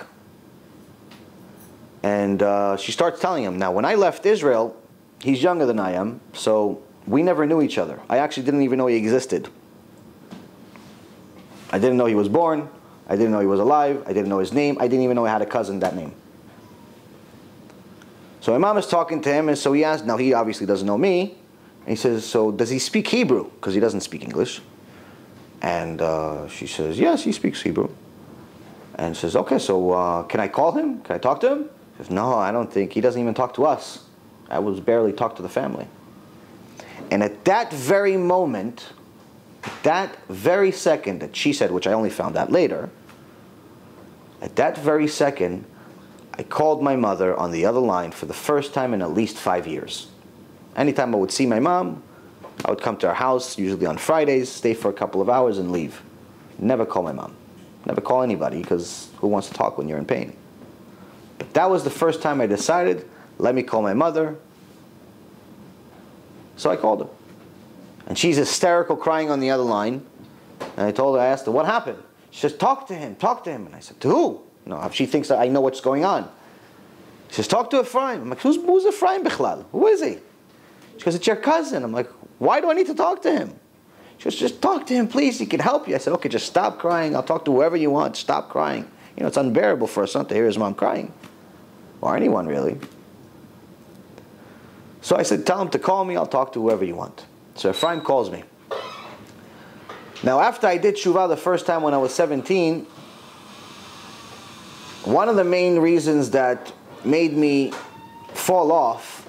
And she starts telling him, now when I left Israel, he's younger than I am, so we never knew each other. I actually didn't even know he existed. I didn't know he was born. I didn't know he was alive. I didn't know his name. I didn't even know I had a cousin that name. So my mom is talking to him, and so he asks, now he obviously doesn't know me, and he says, so does he speak Hebrew? Because he doesn't speak English. And she says, yes, he speaks Hebrew. And says, okay, so can I call him? Can I talk to him? He says, no, I don't think. He doesn't even talk to us. I was barely talk to the family. And at that very moment, that very second that she said, which I only found out later, at that very second, I called my mother on the other line for the first time in at least 5 years. Anytime I would see my mom, I would come to her house, usually on Fridays, stay for a couple of hours and leave. Never call my mom. Never call anybody, because who wants to talk when you're in pain? But that was the first time I decided, let me call my mother. So I called her. And she's hysterical, crying on the other line. And I asked her, what happened? She says, talk to him. And I said, to who? No, she thinks that I know what's going on. She says, talk to Ephraim. I'm like, who's Ephraim Bichlal? Who is he? She goes, it's your cousin. I'm like, why do I need to talk to him? She goes, just talk to him, please. He can help you. I said, okay, just stop crying. I'll talk to whoever you want. Stop crying. You know, it's unbearable for a son to hear his mom crying. Or anyone, really. So I said, tell him to call me. I'll talk to whoever you want. So Ephraim calls me. Now, after I did Teshuva the first time when I was 17, one of the main reasons that made me fall off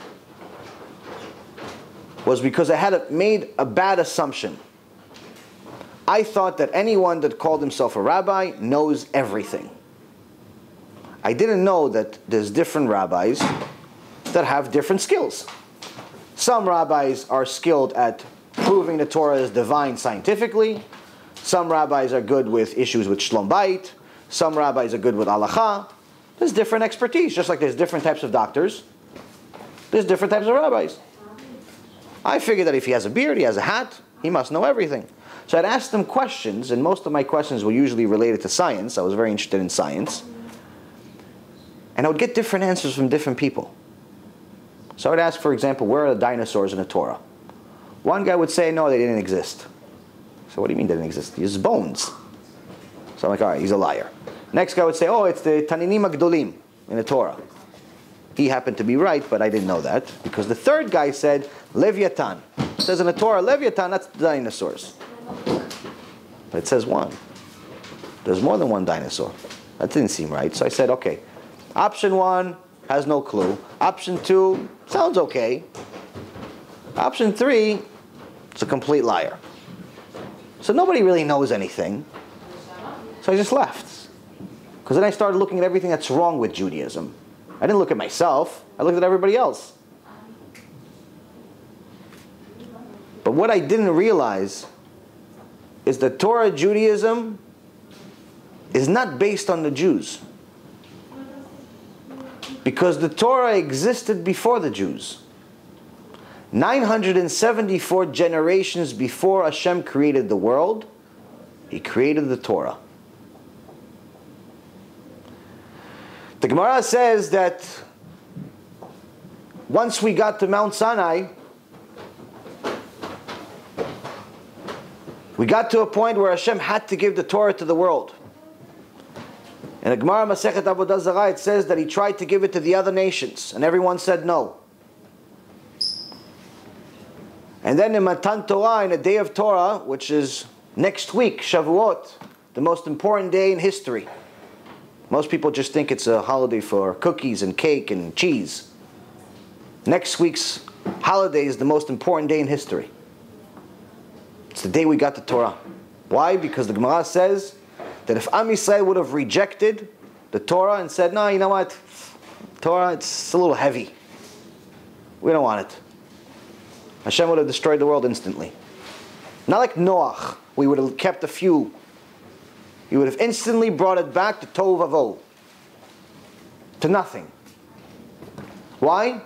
was because I had made a bad assumption. I thought that anyone that called himself a rabbi knows everything. I didn't know that there's different rabbis that have different skills. Some rabbis are skilled at proving the Torah is divine scientifically. Some rabbis are good with issues with Shlom BEIT. Some rabbis are good with halacha. There's different expertise, just like there's different types of doctors. There's different types of rabbis. I figured that if he has a beard, he has a hat, he must know everything. So I'd ask them questions, and most of my questions were usually related to science. I was very interested in science. And I would get different answers from different people. So I would ask, for example, where are the dinosaurs in the Torah? One guy would say, no, they didn't exist. So what do you mean they didn't exist? These bones. So I'm like, all right, he's a liar. Next guy would say, oh, it's the Taninim HaGdolim in the Torah. He happened to be right, but I didn't know that. Because the third guy said, Leviathan. It says in the Torah, Leviathan, that's the dinosaurs. But it says one. There's more than one dinosaur. That didn't seem right. So I said, okay, option 1 has no clue. Option 2 sounds okay. Option 3, it's a complete liar. So nobody really knows anything. So I just left. Because then I started looking at everything that's wrong with Judaism. I didn't look at myself. I looked at everybody else. But what I didn't realize is that Torah Judaism is not based on the Jews. Because the Torah existed before the Jews. 974 generations before HaShem created the world, He created the Torah. The Gemara says that once we got to Mount Sinai, we got to a point where HaShem had to give the Torah to the world. In the Gemara Masechet Avodah Zarah, it says that He tried to give it to the other nations, and everyone said no. And then in Matan Torah, in the day of Torah, which is next week, Shavuot, the most important day in history. Most people just think it's a holiday for cookies and cake and cheese. Next week's holiday is the most important day in history. It's the day we got the Torah. Why? Because the Gemara says that if Am Yisrael would have rejected the Torah and said, no, you know what? Torah, it's a little heavy. We don't want it. HaShem would have destroyed the world instantly. Not like Noach. We would have kept a few. He would have instantly brought it back to Tohu Vavohu. To nothing. Why?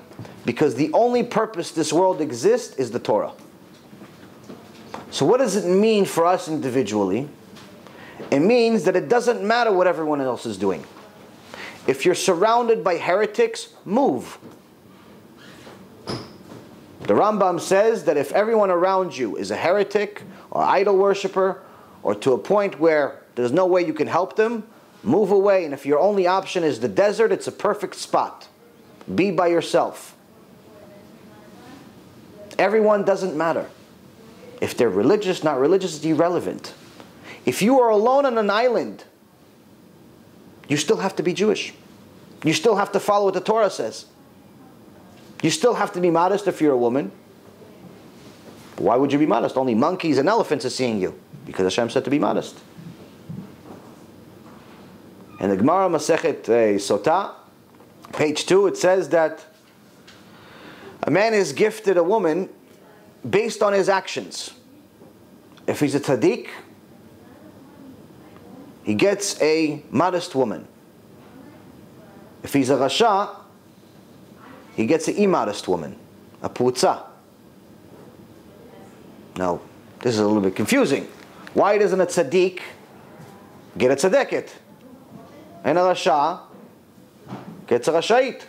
Because the only purpose this world exists is the Torah. So what does it mean for us individually? It means that it doesn't matter what everyone else is doing. If you're surrounded by heretics, move. The Rambam says that if everyone around you is a heretic or idol worshiper, or to a point where there's no way you can help them, move away. And if your only option is the desert, it's a perfect spot. Be by yourself. Everyone doesn't matter. If they're religious, not religious, it's irrelevant. If you are alone on an island, you still have to be Jewish. You still have to follow what the Torah says. You still have to be modest if you're a woman. Why would you be modest? Only monkeys and elephants are seeing you. Because Hashem said to be modest. In the Gemara Masechet Sotah, page 2, it says that a man is gifted a woman based on his actions. If he's a tzaddik, he gets a modest woman. If he's a rasha, he gets an immodest woman, a putza. Now, this is a little bit confusing. Why doesn't a tzaddik get a tzaddiket? And a rasha gets a rashait.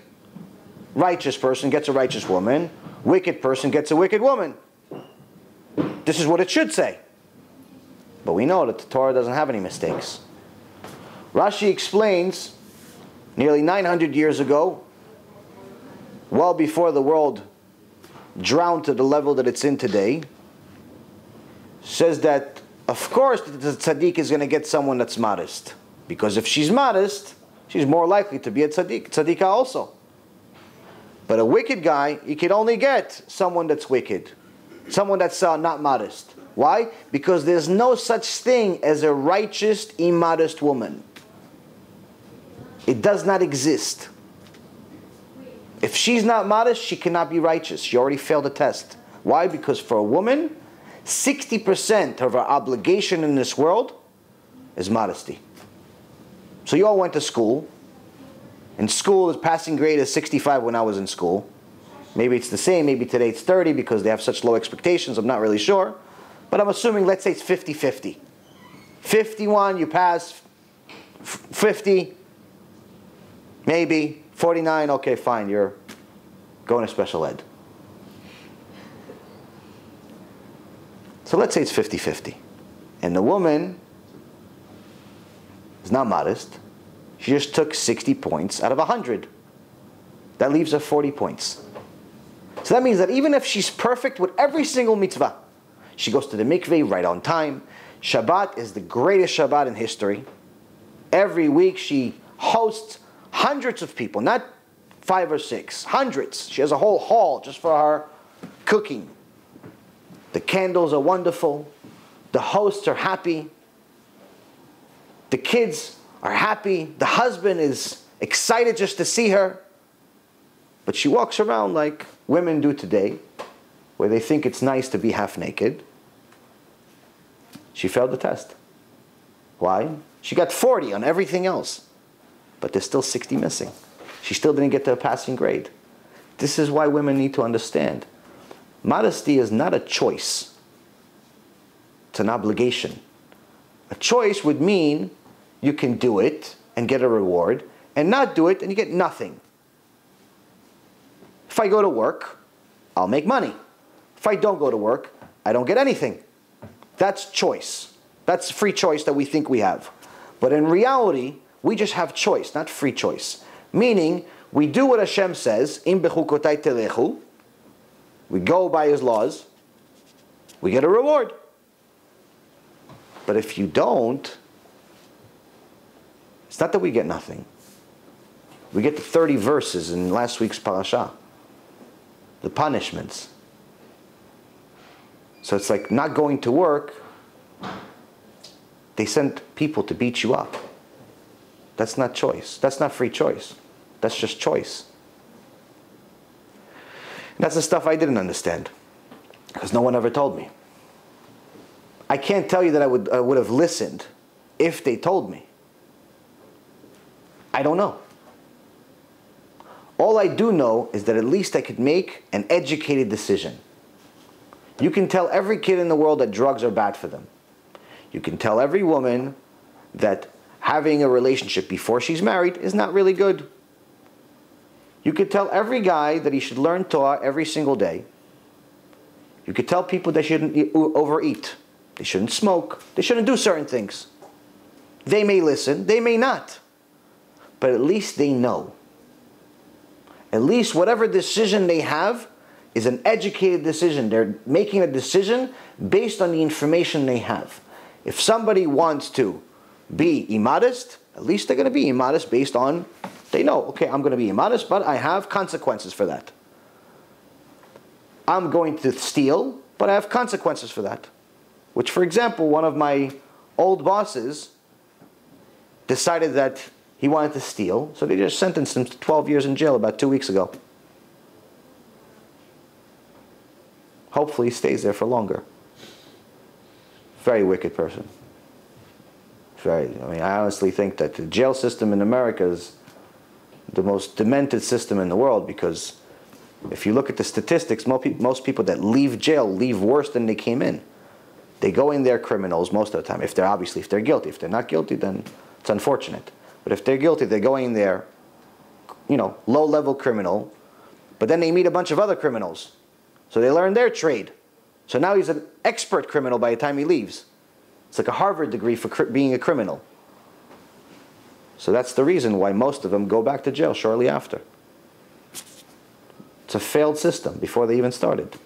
Righteous person gets a righteous woman. Wicked person gets a wicked woman. This is what it should say. But we know that the Torah doesn't have any mistakes. Rashi explains, nearly 900 years ago, well before the world drowned to the level that it's in today, says that Of course, the tzaddik is going to get someone that's modest. Because if she's modest, she's more likely to be a tzaddikah also. But a wicked guy, you could only get someone that's wicked. Someone that's not modest. Why? Because there's no such thing as a righteous, immodest woman. It does not exist. If she's not modest, she cannot be righteous. She already failed the test. Why? Because for a woman, 60% of her obligation in this world is modesty. So you all went to school. In school, the passing grade is 65 when I was in school. Maybe it's the same. Maybe today it's 30 because they have such low expectations. I'm not really sure. But I'm assuming, let's say it's 50-50. 51, you pass. 50, maybe. 49, okay, fine, you're going to special ed. So let's say it's 50-50. And the woman is not modest. She just took 60 points out of 100. That leaves her 40 points. So that means that even if she's perfect with every single mitzvah, she goes to the mikveh right on time. Shabbat is the greatest Shabbat in history. Every week she hosts hundreds of people, not 5 or 6, hundreds. She has a whole hall just for her cooking. The candles are wonderful. The hosts are happy. The kids are happy. The husband is excited just to see her. But she walks around like women do today, where they think it's nice to be half naked. She failed the test. Why? She got 40 on everything else. But there's still 60 missing. She still didn't get to a passing grade. This is why women need to understand. Modesty is not a choice. It's an obligation. A choice would mean you can do it and get a reward, and not do it and you get nothing. If I go to work, I'll make money. If I don't go to work, I don't get anything. That's choice. That's free choice that we think we have. But in reality, we just have choice, not free choice. Meaning, we do what HaShem says, Im bechukotai telechu. We go by His laws. We get a reward. But if you don't, it's not that we get nothing. We get the 30 verses in last week's parasha. The punishments. So it's like not going to work. They sent people to beat you up. That's not choice. That's not free choice. That's just choice. And that's the stuff I didn't understand. Because no one ever told me. I can't tell you that I would have listened if they told me. I don't know. All I do know is that at least I could make an educated decision. You can tell every kid in the world that drugs are bad for them. You can tell every woman that having a relationship before she's married is not really good. You could tell every guy that he should learn Torah every single day. You could tell people they shouldn't overeat. They shouldn't smoke. They shouldn't do certain things. They may listen. They may not. But at least they know. At least whatever decision they have is an educated decision. They're making a decision based on the information they have. If somebody wants to be immodest, at least they're going to be immodest based on, they know, okay, I'm going to be immodest, but I have consequences for that. I'm going to steal, but I have consequences for that. Which, for example, one of my old bosses decided that he wanted to steal, so they just sentenced him to 12 years in jail about 2 weeks ago. Hopefully he stays there for longer. Very wicked person. I honestly think that the jail system in America is the most demented system in the world, because if you look at the statistics, most people that leave jail leave worse than they came in. They go in there criminals most of the time, if they're guilty. If they're not guilty, then it's unfortunate. But if they're guilty, they're going in there, low-level criminal, but then they meet a bunch of other criminals. So they learn their trade. So now he's an expert criminal by the time he leaves. It's like a Harvard degree for being a criminal. So that's the reason why most of them go back to jail shortly after. It's a failed system before they even started.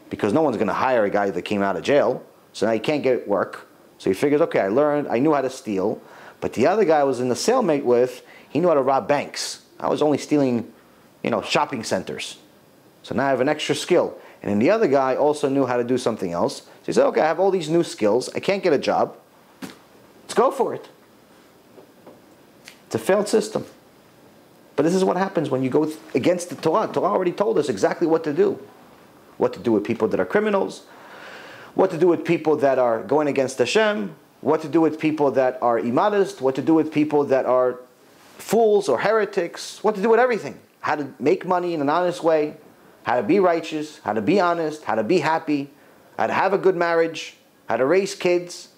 Because no one's going to hire a guy that came out of jail. So now he can't get work. So he figures, okay, I knew how to steal. But the other guy I was in the cellmate with, he knew how to rob banks. I was only stealing, shopping centers. So now I have an extra skill. And then the other guy also knew how to do something else. So he said, okay, I have all these new skills. I can't get a job. Let's go for it. It's a failed system. But this is what happens when you go against the Torah. Torah already told us exactly what to do. What to do with people that are criminals. What to do with people that are going against HaShem. What to do with people that are immodest. What to do with people that are fools or heretics. What to do with everything. How to make money in an honest way. How to be righteous. How to be honest. How to be happy. How to have a good marriage. How to raise kids.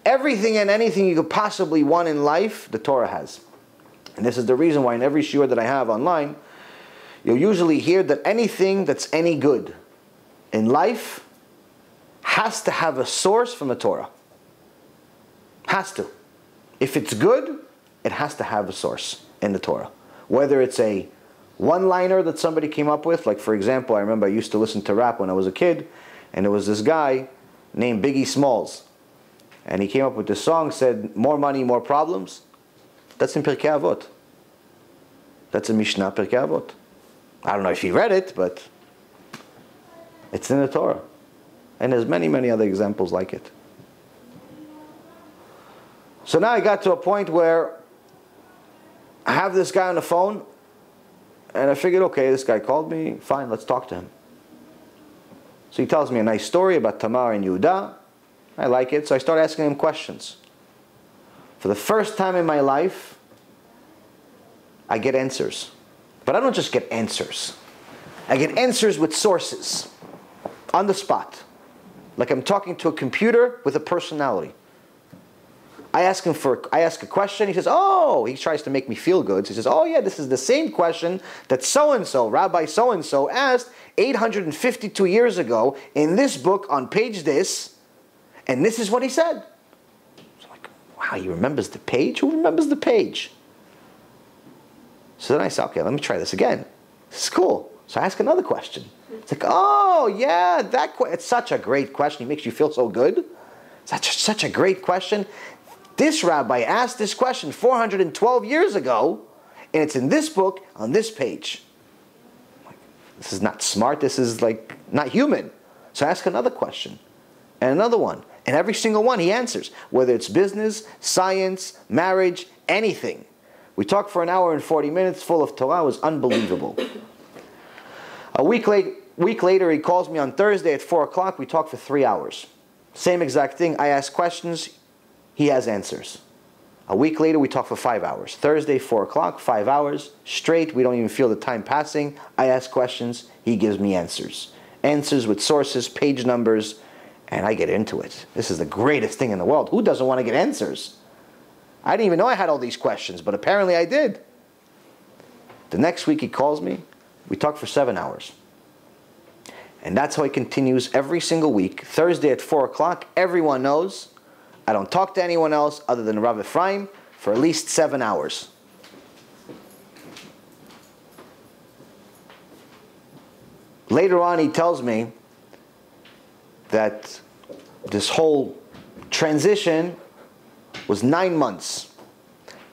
Everything and anything you could possibly want in life, the Torah has. And this is the reason why in every shiur that I have online, you'll usually hear that anything that's any good in life has to have a source from the Torah. Has to. If it's good, it has to have a source in the Torah. Whether it's a one-liner that somebody came up with, like for example, I remember I used to listen to rap when I was a kid, and there was this guy named Biggie Smalls. And he came up with this song, said, more money, more problems. That's in Pirkei Avot. That's in Mishnah Pirkei Avot. I don't know if he read it, but it's in the Torah. And there's many, many other examples like it. So now I got to a point where I have this guy on the phone, and I figured, okay, this guy called me, fine, let's talk to him. So he tells me a nice story about Tamar and Yehuda. I like it, so I start asking him questions. For the first time in my life, I get answers. But I don't just get answers. I get answers with sources. On the spot. Like I'm talking to a computer with a personality. I ask a question, he says, oh, he tries to make me feel good. So he says, oh yeah, this is the same question that so-and-so, Rabbi so-and-so asked 852 years ago in this book on page this, and this is what he said. So I'm like, wow, he remembers the page? Who remembers the page? So then I said, okay, let me try this again. This is cool. So I ask another question. It's like, oh yeah, it's such a great question. It makes you feel so good. Such a great question. This rabbi asked this question 412 years ago, and it's in this book on this page. This is not smart. This is like not human. So I ask another question, and another one, and every single one he answers. Whether it's business, science, marriage, anything. We talked for an hour and 40 minutes full of Torah. It was unbelievable. A week later, he calls me on Thursday at 4 o'clock. We talk for 3 hours. Same exact thing. I ask questions. He has answers. A week later, we talk for 5 hours. Thursday, 4 o'clock, 5 hours. Straight. We don't even feel the time passing. I ask questions. He gives me answers. Answers with sources, page numbers, and I get into it. This is the greatest thing in the world. Who doesn't want to get answers? I didn't even know I had all these questions, but apparently I did. The next week he calls me. We talk for 7 hours. And that's how it continues every single week. Thursday at 4 o'clock, everyone knows I don't talk to anyone else other than Rav Ephraim for at least 7 hours. Later on he tells me that this whole transition was 9 months.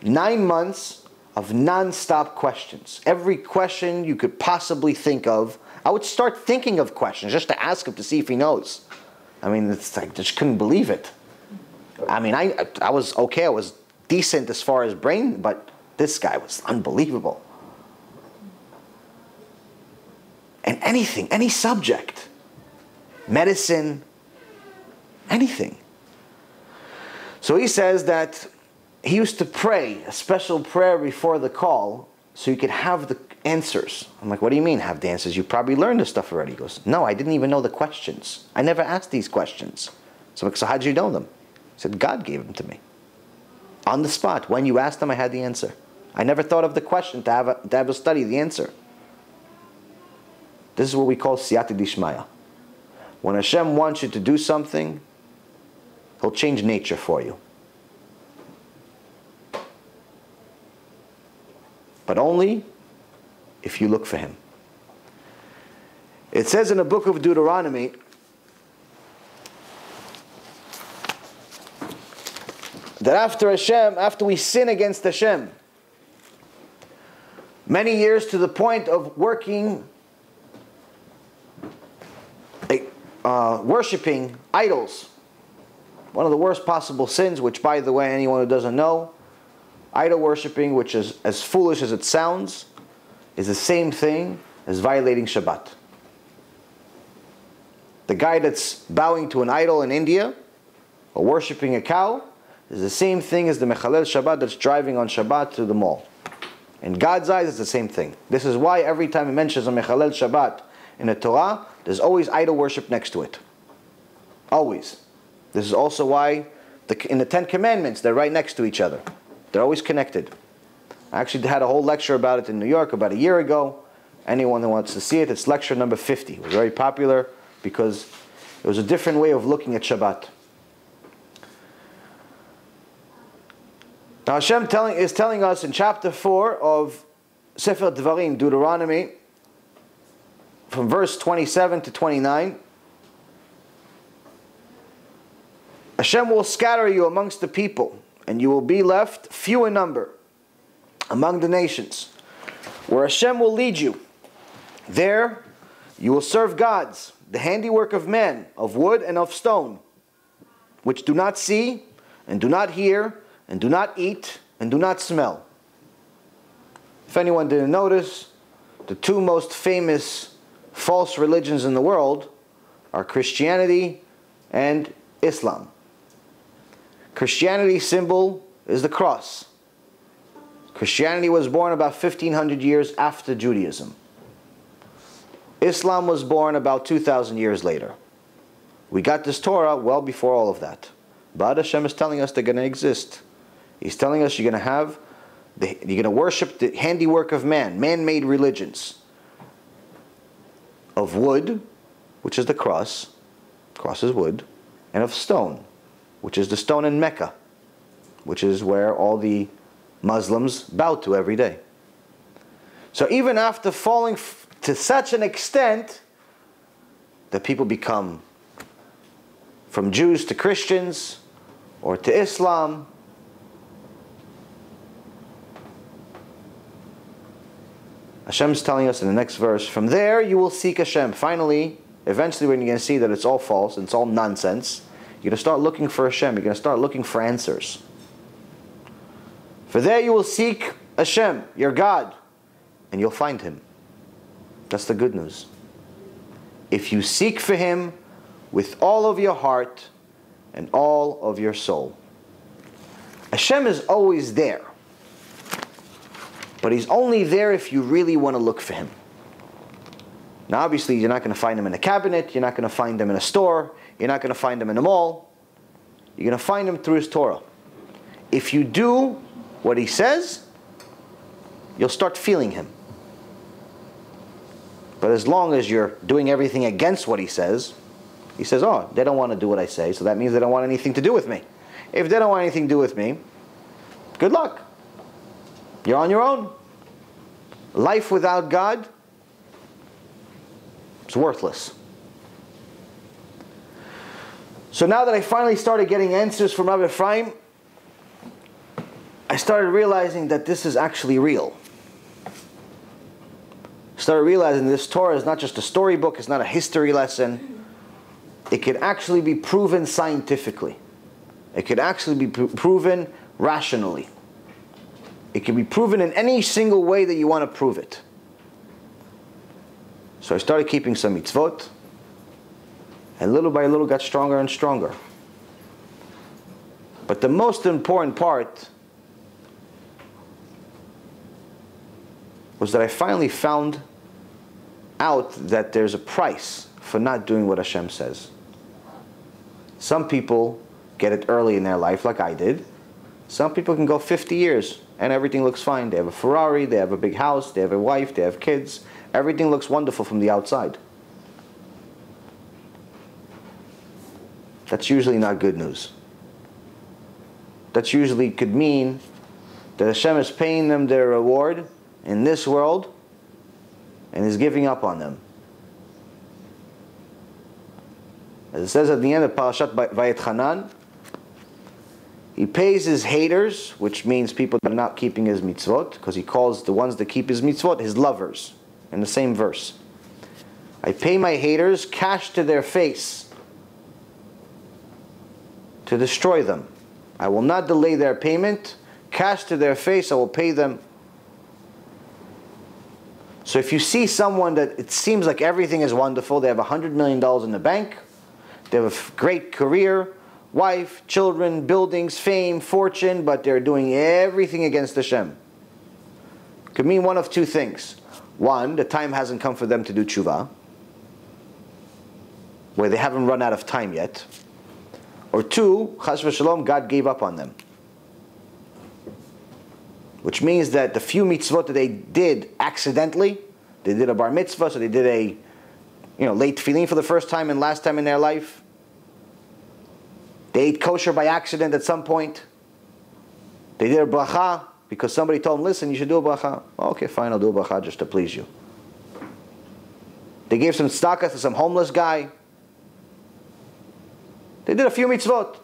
9 months of non-stop questions. Every question you could possibly think of. I would start thinking of questions just to ask him to see if he knows. I mean, it's like, I just couldn't believe it. I mean, I was okay. I was decent as far as brain, but this guy was unbelievable. And anything, any subject. Medicine, anything. So he says that he used to pray a special prayer before the call so you could have the answers. I'm like, what do you mean have the answers? You probably learned this stuff already. He goes, no, I didn't even know the questions. I never asked these questions. So I'm like, so how'd you know them? He said, God gave them to me. On the spot, when you asked them, I had the answer. I never thought of the question to have a study, the answer. This is what we call siyata dishmaya. When HaShem wants you to do something, He'll change nature for you. But only if you look for Him. It says in the book of Deuteronomy, that after we sin against Hashem, many years to the point of worshipping idols, one of the worst possible sins, which, by the way, anyone who doesn't know, idol worshipping, which is as foolish as it sounds, is the same thing as violating Shabbat. The guy that's bowing to an idol in India or worshipping a cow is the same thing as the Mechalel Shabbat that's driving on Shabbat to the mall. In God's eyes, it's the same thing. This is why every time he mentions a Mechalel Shabbat in the Torah, there's always idol worship next to it. Always. This is also why in the Ten Commandments, they're right next to each other. They're always connected. I actually had a whole lecture about it in New York about a year ago. Anyone who wants to see it, it's lecture number 50. It was very popular because it was a different way of looking at Shabbat. Now Hashem is telling us in chapter 4 of Sefer Devarim, Deuteronomy, from verse 27 to 29, Hashem will scatter you amongst the people, and you will be left few in number among the nations, where Hashem will lead you. There you will serve gods, the handiwork of men, of wood and of stone, which do not see, and do not hear, and do not eat, and do not smell. If anyone didn't notice, the two most famous false religions in the world are Christianity and Islam. Christianity's symbol is the cross. Christianity was born about 1500 years after Judaism. Islam was born about 2,000 years later. We got this Torah well before all of that. But Hashem is telling us they're going to exist. He's telling us you're going to worship the handiwork of man, man-made religions of wood, which is the cross is wood, and of stone, which is the stone in Mecca, which is where all the Muslims bow to every day. So even after falling to such an extent that people become from Jews to Christians or to Islam, Hashem is telling us in the next verse, from there you will seek Hashem. Finally, eventually when you're going to see that it's all false and it's all nonsense, you're going to start looking for Hashem. You're going to start looking for answers. For there you will seek Hashem, your God, and you'll find Him. That's the good news. If you seek for Him with all of your heart and all of your soul. Hashem is always there. But He's only there if you really want to look for Him. Now obviously you're not going to find Him in a cabinet, you're not going to find Him in a store, you're not going to find Him in a mall. You're going to find Him through His Torah. If you do what He says, you'll start feeling Him. But as long as you're doing everything against what He says, oh, they don't want to do what I say, so that means they don't want anything to do with me. If they don't want anything to do with me, good luck. You're on your own. Life without God is worthless. So now that I finally started getting answers from Rabbi Ephraim, I started realizing that this is actually real. I started realizing this Torah is not just a storybook, it's not a history lesson. It could actually be proven scientifically. It could actually be proven rationally. It can be proven in any single way that you want to prove it. So I started keeping some mitzvot, and little by little got stronger and stronger. But the most important part was that I finally found out that there's a price for not doing what Hashem says. Some people get it early in their life like I did. Some people can go 50 years and everything looks fine. They have a Ferrari, they have a big house, they have a wife, they have kids. Everything looks wonderful from the outside. That's usually not good news. That usually could mean that Hashem is paying them their reward in this world and is giving up on them. As it says at the end of Parashat Vayetchanan, He pays his haters, which means people that are not keeping his mitzvot, because he calls the ones that keep his mitzvot his lovers, in the same verse. I pay my haters cash to their face to destroy them. I will not delay their payment. Cash to their face, I will pay them. So if you see someone that it seems like everything is wonderful, they have $100 million in the bank, they have a great career, wife, children, buildings, fame, fortune, but they're doing everything against HaShem. Could mean one of two things. One, the time hasn't come for them to do Teshuva, where they haven't run out of time yet. Or two, chas v'shalom, God gave up on them. Which means that the few mitzvot that they did accidentally, they did a bar mitzvah, so they did a late tefillin for the first time and last time in their life. They ate kosher by accident at some point. They did a bracha because somebody told them, listen, you should do a bracha. Okay, fine, I'll do a bracha just to please you. They gave some tzedakah to some homeless guy. They did a few mitzvot.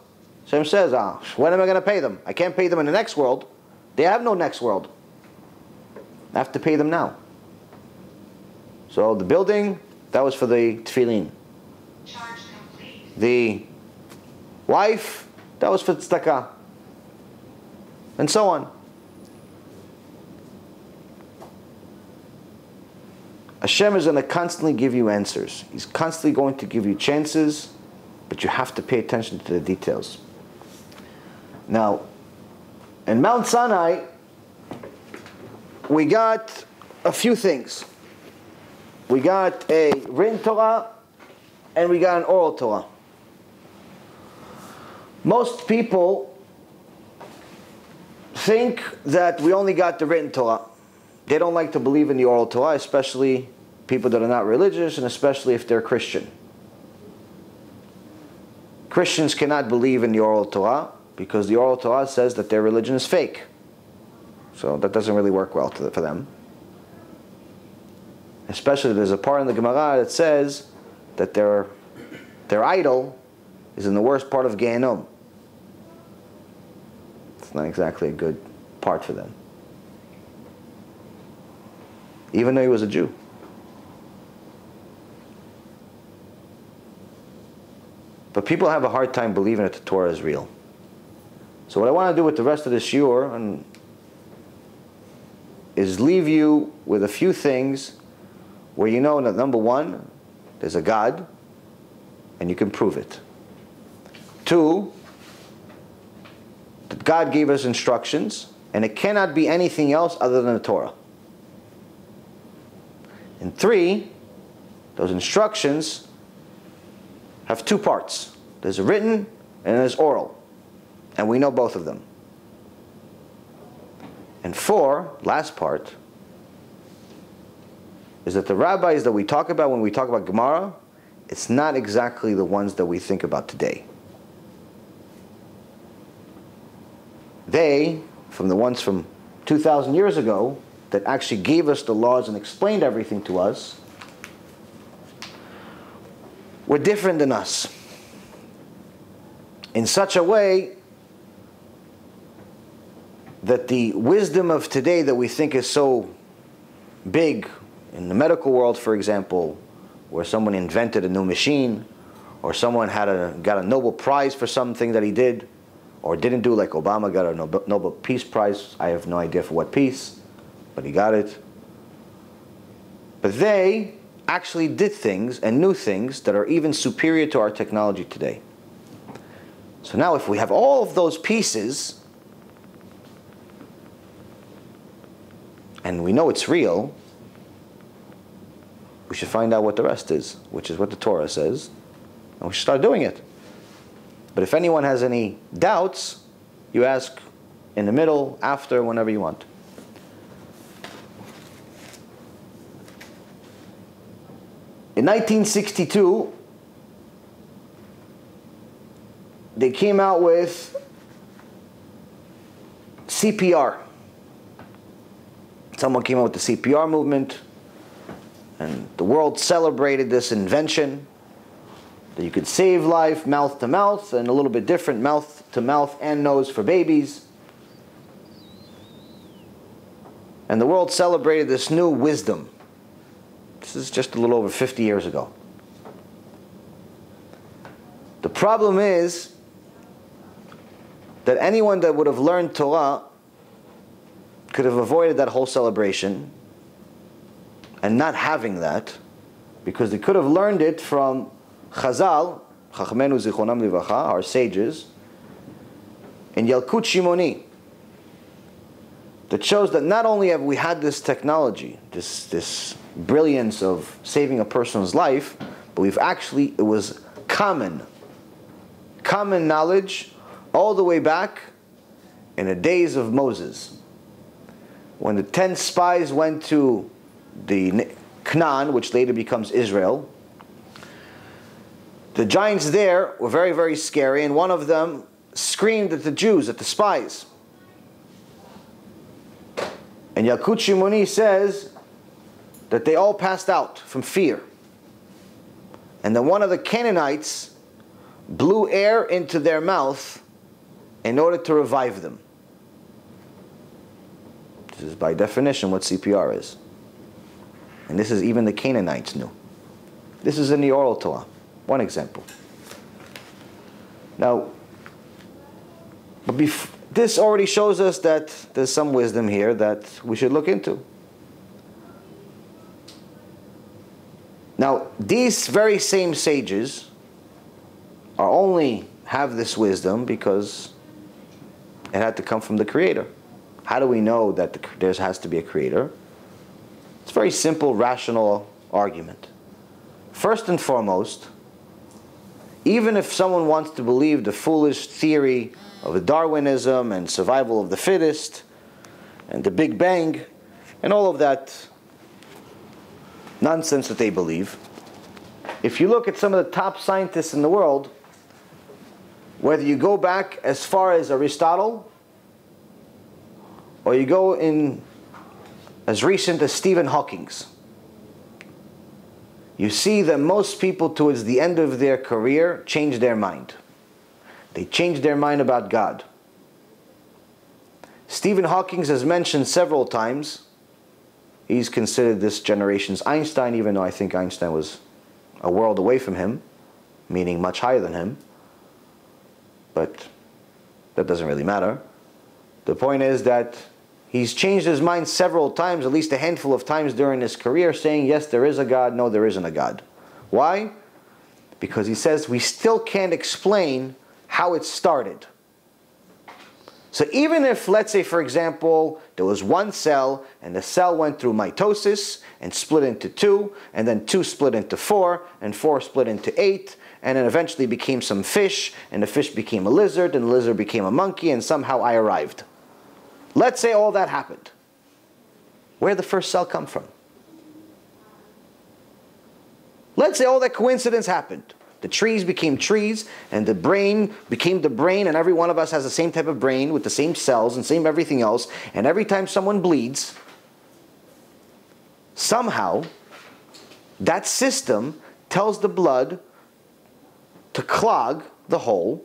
Hashem says, when am I going to pay them? I can't pay them in the next world. They have no next world. I have to pay them now. So the building, that was for the tefillin. Charge complete. The wife, that was for tzedakah. And so on. Hashem is going to constantly give you answers. He's constantly going to give you chances, but you have to pay attention to the details. Now, in Mount Sinai, we got a few things. We got a written Torah and we got an oral Torah. Most people think that we only got the written Torah. They don't like to believe in the oral Torah, especially people that are not religious, and especially if they're Christian. Christians cannot believe in the oral Torah because the oral Torah says that their religion is fake. So that doesn't really work well for them. Especially there's a part in the Gemara that says that their idol is in the worst part of Gehenom. It's not exactly a good part for them. Even though he was a Jew. But people have a hard time believing that the Torah is real. So what I want to do with the rest of the Shiur is leave you with a few things where you know that number one, there's a God, and you can prove it. Two, that God gave us instructions, and it cannot be anything else other than the Torah. And three, those instructions have two parts. There's a written and there's oral. And we know both of them. And four, last part, is that the rabbis that we talk about when we talk about Gemara, it's not exactly the ones that we think about today. They, from the ones from 2,000 years ago, that actually gave us the laws and explained everything to us, were different than us. In such a way that the wisdom of today that we think is so big, in the medical world, for example, where someone invented a new machine, or someone got a Nobel Prize for something that he did, or didn't do, like Obama got a Nobel Peace Prize. I have no idea for what peace, but he got it. But they actually did things and knew things that are even superior to our technology today. So now if we have all of those pieces, and we know it's real, we should find out what the rest is, which is what the Torah says, and we should start doing it. But if anyone has any doubts, you ask in the middle, after, whenever you want. In 1962, they came out with CPR. Someone came out with the CPR movement, and the world celebrated this invention, that you could save life mouth to mouth, and a little bit different, mouth to mouth and nose for babies. And the world celebrated this new wisdom. This is just a little over 50 years ago. The problem is that anyone that would have learned Torah could have avoided that whole celebration and not having that, because they could have learned it from Chazal, Chachmenu Zichronam Livracha, our sages, in Yalkut Shimoni, that shows that not only have we had this technology, this brilliance of saving a person's life, but it was common knowledge all the way back in the days of Moses. When the 10 spies went to the Canaan, which later becomes Israel, the giants there were very, very scary, and one of them screamed at the Jews, at the spies. And Yalkut Shimoni says that they all passed out from fear. And then one of the Canaanites blew air into their mouth in order to revive them. This is by definition what CPR is. And this is even the Canaanites knew. This is in the oral Torah. One example. Now, this already shows us that there's some wisdom here that we should look into. Now, these very same sages only have this wisdom because it had to come from the Creator. How do we know that there has to be a Creator? It's a very simple, rational argument. First and foremost, even if someone wants to believe the foolish theory of Darwinism and survival of the fittest and the Big Bang and all of that nonsense that they believe, if you look at some of the top scientists in the world, whether you go back as far as Aristotle or you go in as recent as Stephen Hawking's, you see that most people towards the end of their career change their mind. They change their mind about God. Stephen Hawking has mentioned several times, he's considered this generation's Einstein, even though I think Einstein was a world away from him, meaning much higher than him. But that doesn't really matter. The point is that he's changed his mind several times, at least a handful of times during his career, saying, yes, there is a God, no, there isn't a God. Why? Because he says we still can't explain how it started. So even if, let's say, for example, there was one cell, and the cell went through mitosis, and split into 2, and then 2 split into 4, and 4 split into 8, and then eventually became some fish, and the fish became a lizard, and the lizard became a monkey, and somehow I arrived. Let's say all that happened. Where did the first cell come from? Let's say all that coincidence happened. The trees became trees, and the brain became the brain, and every one of us has the same type of brain with the same cells and same everything else, and every time someone bleeds, somehow that system tells the blood to clog the hole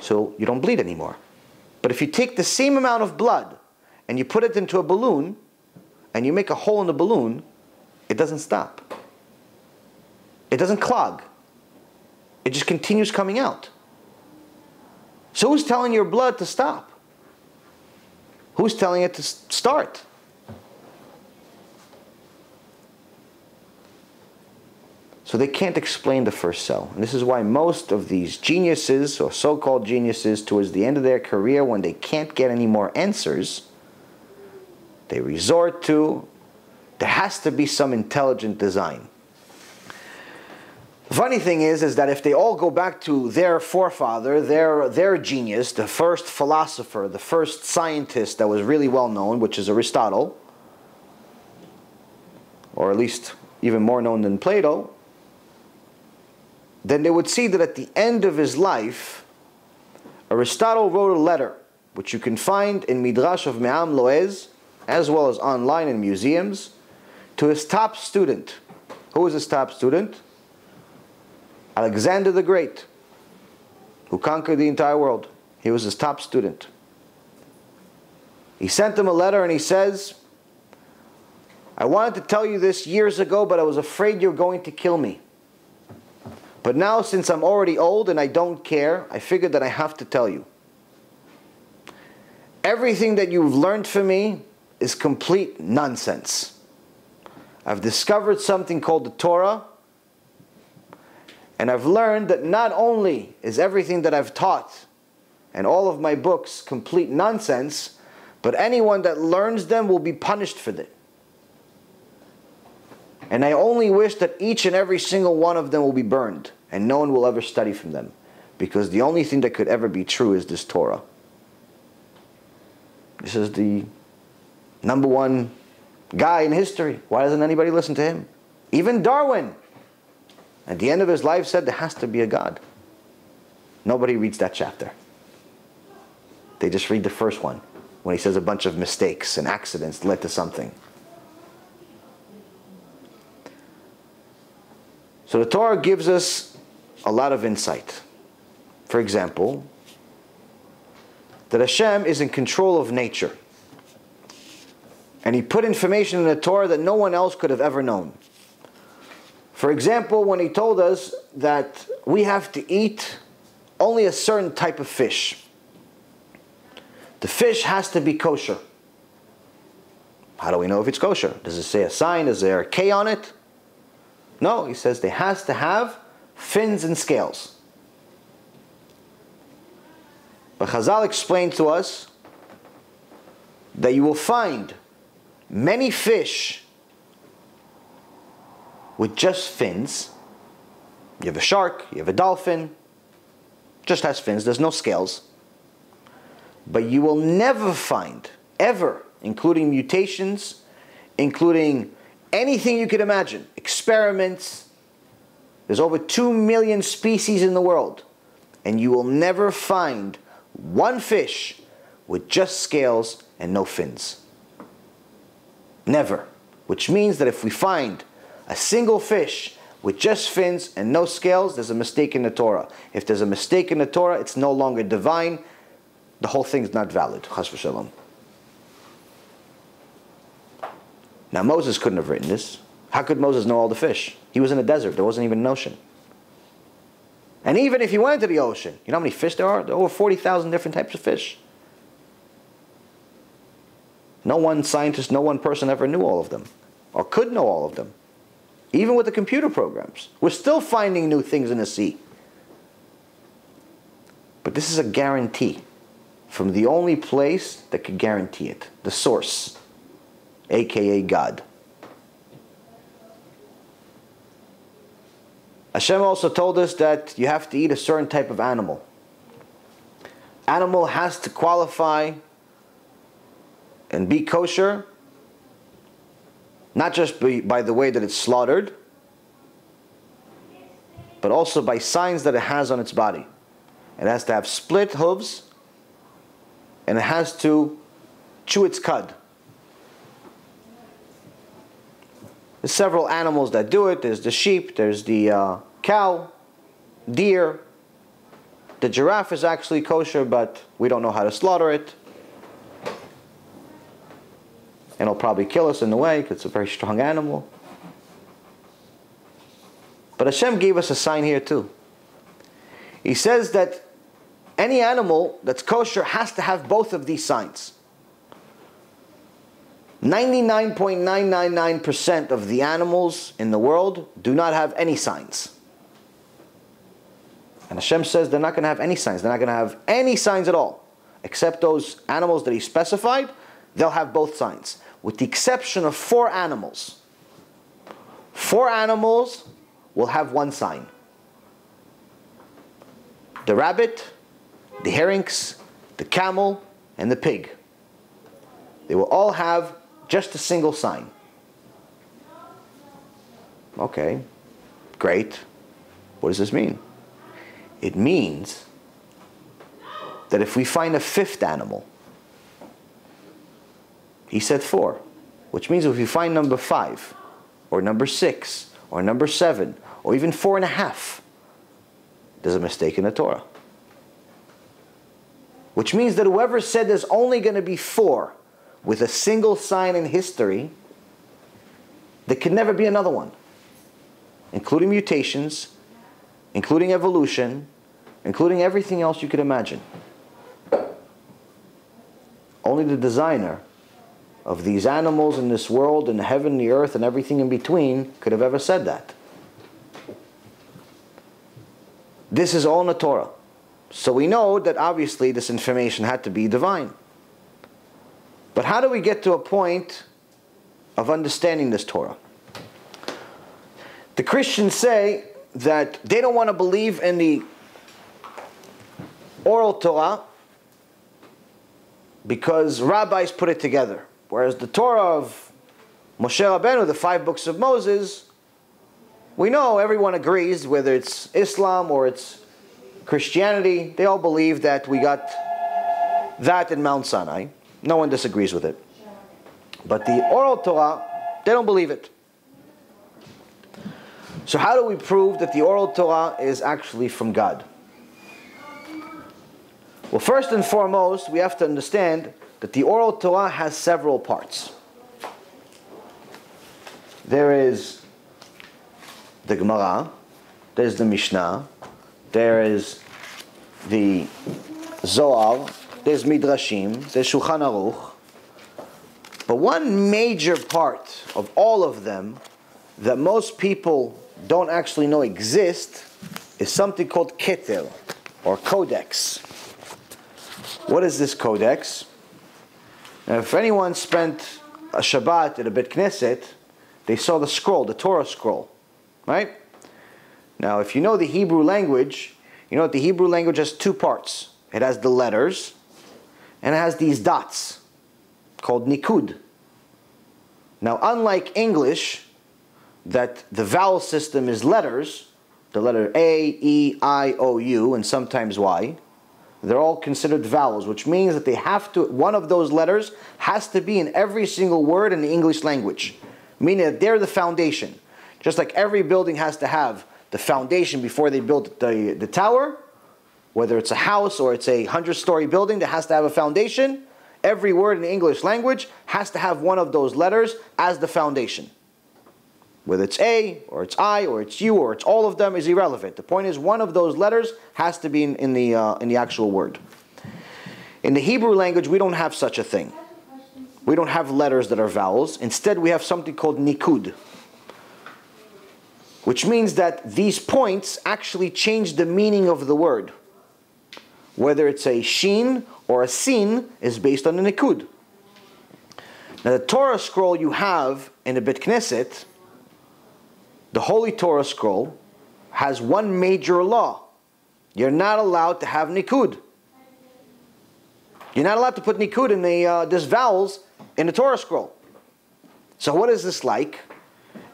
so you don't bleed anymore. But if you take the same amount of blood and you put it into a balloon and you make a hole in the balloon, it doesn't stop. It doesn't clog. It just continues coming out. So who's telling your blood to stop? Who's telling it to start? So they can't explain the first cell. And this is why most of these geniuses, or so-called geniuses, towards the end of their career, when they can't get any more answers, they resort to, there has to be some intelligent design. The funny thing is that if they all go back to their forefather, their genius, the first philosopher, the first scientist that was really well known, which is Aristotle, or at least even more known than Plato, then they would see that at the end of his life, Aristotle wrote a letter, which you can find in Midrash of Me'am Loez, as well as online in museums, to his top student. Who was his top student? Alexander the Great. who conquered the entire world. He was his top student. He sent him a letter and he says, I wanted to tell you this years ago, but I was afraid you're going to kill me. But now, since I'm already old and I don't care, I figured that I have to tell you. Everything that you've learned from me is complete nonsense. I've discovered something called the Torah, and I've learned that not only is everything that I've taught and all of my books complete nonsense, but anyone that learns them will be punished for it. And I only wish that each and every single one of them will be burned, and no one will ever study from them, because the only thing that could ever be true is this Torah. This is the #1 guy in history. Why doesn't anybody listen to him? Even Darwin, at the end of his life, said there has to be a God. Nobody reads that chapter. They just read the first one, when he says a bunch of mistakes and accidents led to something. So the Torah gives us a lot of insight. For example, that HaShem is in control of nature. And He put information in the Torah that no one else could have ever known. For example, when He told us that we have to eat only a certain type of fish. The fish has to be kosher. How do we know if it's kosher? Does it say a sign? Is there a K on it? No, He says it has to have fins and scales. But Chazal explained to us that you will find many fish with just fins. You have a shark, you have a dolphin, just has fins, there's no scales. But you will never find, ever, including mutations, including anything you could imagine, experiments. There's over 2 million species in the world, and you will never find one fish with just scales and no fins. Never. Which means that if we find a single fish with just fins and no scales, there's a mistake in the Torah. If there's a mistake in the Torah, it's no longer divine. The whole thing is not valid. Chas v'shalom. Now Moses couldn't have written this. How could Moses know all the fish? He was in a desert. There wasn't even an ocean. And even if he went into the ocean, you know how many fish there are? There are over 40,000 different types of fish. No one scientist, no one person ever knew all of them, or could know all of them. Even with the computer programs, we're still finding new things in the sea. But this is a guarantee from the only place that could guarantee it, the source, aka God. HaShem also told us that you have to eat a certain type of animal. Animal has to qualify and be kosher, not just by the way that it's slaughtered, but also by signs that it has on its body. It has to have split hooves, and it has to chew its cud. There's several animals that do it. There's the sheep, there's the cow, deer. The giraffe is actually kosher, but we don't know how to slaughter it. And it'll probably kill us in the way, because it's a very strong animal. But HaShem gave us a sign here too. He says that any animal that's kosher has to have both of these signs. 99.999% of the animals in the world do not have any signs. And HaShem says they're not going to have any signs. They're not going to have any signs at all. Except those animals that He specified, they'll have both signs. With the exception of 4 animals. 4 animals will have one sign. The rabbit, the herynx, the camel, and the pig. They will all have just a single sign. Okay, great. What does this mean? It means that if we find a 5th animal, He said 4, which means if we find number 5, or number 6, or number 7, or even 4.5, there's a mistake in the Torah. which means that whoever said there's only going to be 4 with a single sign in history, there can never be another one, including mutations, including evolution, including everything else you could imagine. Only the designer of these animals in this world and the heaven, the earth, and everything in between could have ever said that. This is all in the Torah. So we know that obviously this information had to be divine. But how do we get to a point of understanding this Torah? The Christians say that they don't want to believe in the oral Torah because rabbis put it together. Whereas the Torah of Moshe Rabbeinu, the 5 books of Moses, we know everyone agrees, whether it's Islam or it's Christianity, they all believe that we got that in Mount Sinai. No one disagrees with it. But the oral Torah, they don't believe it. So how do we prove that the oral Torah is actually from God? Well, first and foremost, we have to understand that the oral Torah has several parts. There is the Gemara, there's the Mishnah, there is the Zohar, there's Midrashim, there's Shulchan Aruch. But one major part of all of them that most people don't actually know exist is something called Keter, or Codex. What is this Codex? Now, if anyone spent a Shabbat at a Beit Knesset, they saw the scroll, the Torah scroll, right? Now, if you know the Hebrew language, you know that the Hebrew language has 2 parts. It has the letters, and it has these dots, called nikud. Now, unlike English, that the vowel system is letters, the letter A, E, I, O, U, and sometimes Y, they're all considered vowels, which means that they have to, one of those letters has to be in every single word in the English language, meaning that they're the foundation. Just like every building has to have the foundation before they build the tower, whether it's a house or it's a 100-story building that has to have a foundation, every word in the English language has to have one of those letters as the foundation. Whether it's A, or it's I, or it's U, or it's all of them is irrelevant. The point is one of those letters has to be in the actual word. In the Hebrew language, we don't have such a thing. We don't have letters that are vowels. Instead, we have something called nikud, which means that these points actually change the meaning of the word. Whether it's a shin or a sin is based on the nikud. Now, the Torah scroll you have in the Beit Knesset, the Holy Torah scroll, has one major law. You're not allowed to have nikud. You're not allowed to put nikud in this vowels in the Torah scroll. So what is this like?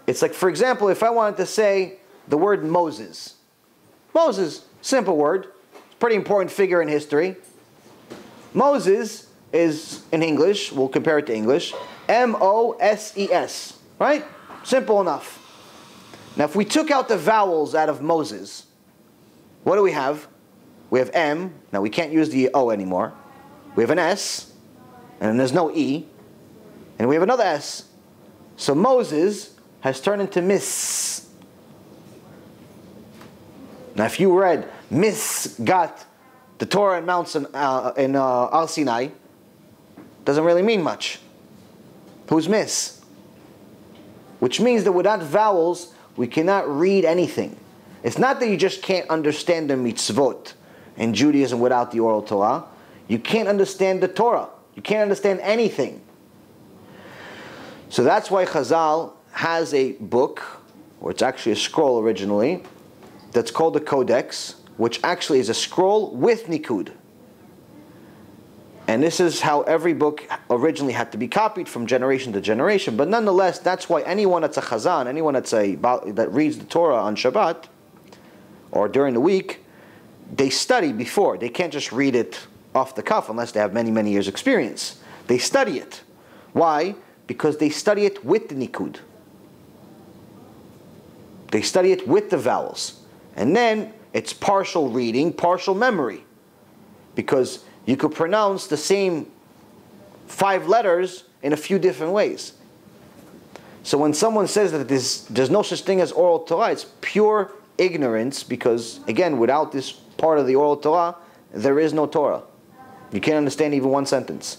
It's like, for example, if I wanted to say the word Moses. Moses, simple word. Pretty important figure in history. Moses is, in English, we'll compare it to English, M-O-S-E-S. Right? Simple enough. Now, if we took out the vowels out of Moses, what do we have? We have M. Now, we can't use the O anymore. We have an S, and then there's no E. And we have another S. So Moses has turned into Miss. Now, if you read Miss got the Torah in Mount Al Sinai, doesn't really mean much. Who's Miss? Which means that without vowels, we cannot read anything. It's not that you just can't understand the mitzvot in Judaism without the oral Torah. You can't understand the Torah. You can't understand anything. So that's why Chazal has a book, or it's actually a scroll originally, that's called the Codex, which actually is a scroll with nikud. And this is how every book originally had to be copied from generation to generation. But nonetheless, that's why anyone that's a chazan, anyone that reads the Torah on Shabbat or during the week, they study before. They can't just read it off the cuff unless they have many, many years experience. They study it. Why? Because they study it with the nikud. They study it with the vowels. And then it's partial reading, partial memory. Because you could pronounce the same 5 letters in a few different ways. So when someone says that there's no such thing as oral Torah, it's pure ignorance, because again, without this part of the oral Torah, there is no Torah. You can't understand even one sentence.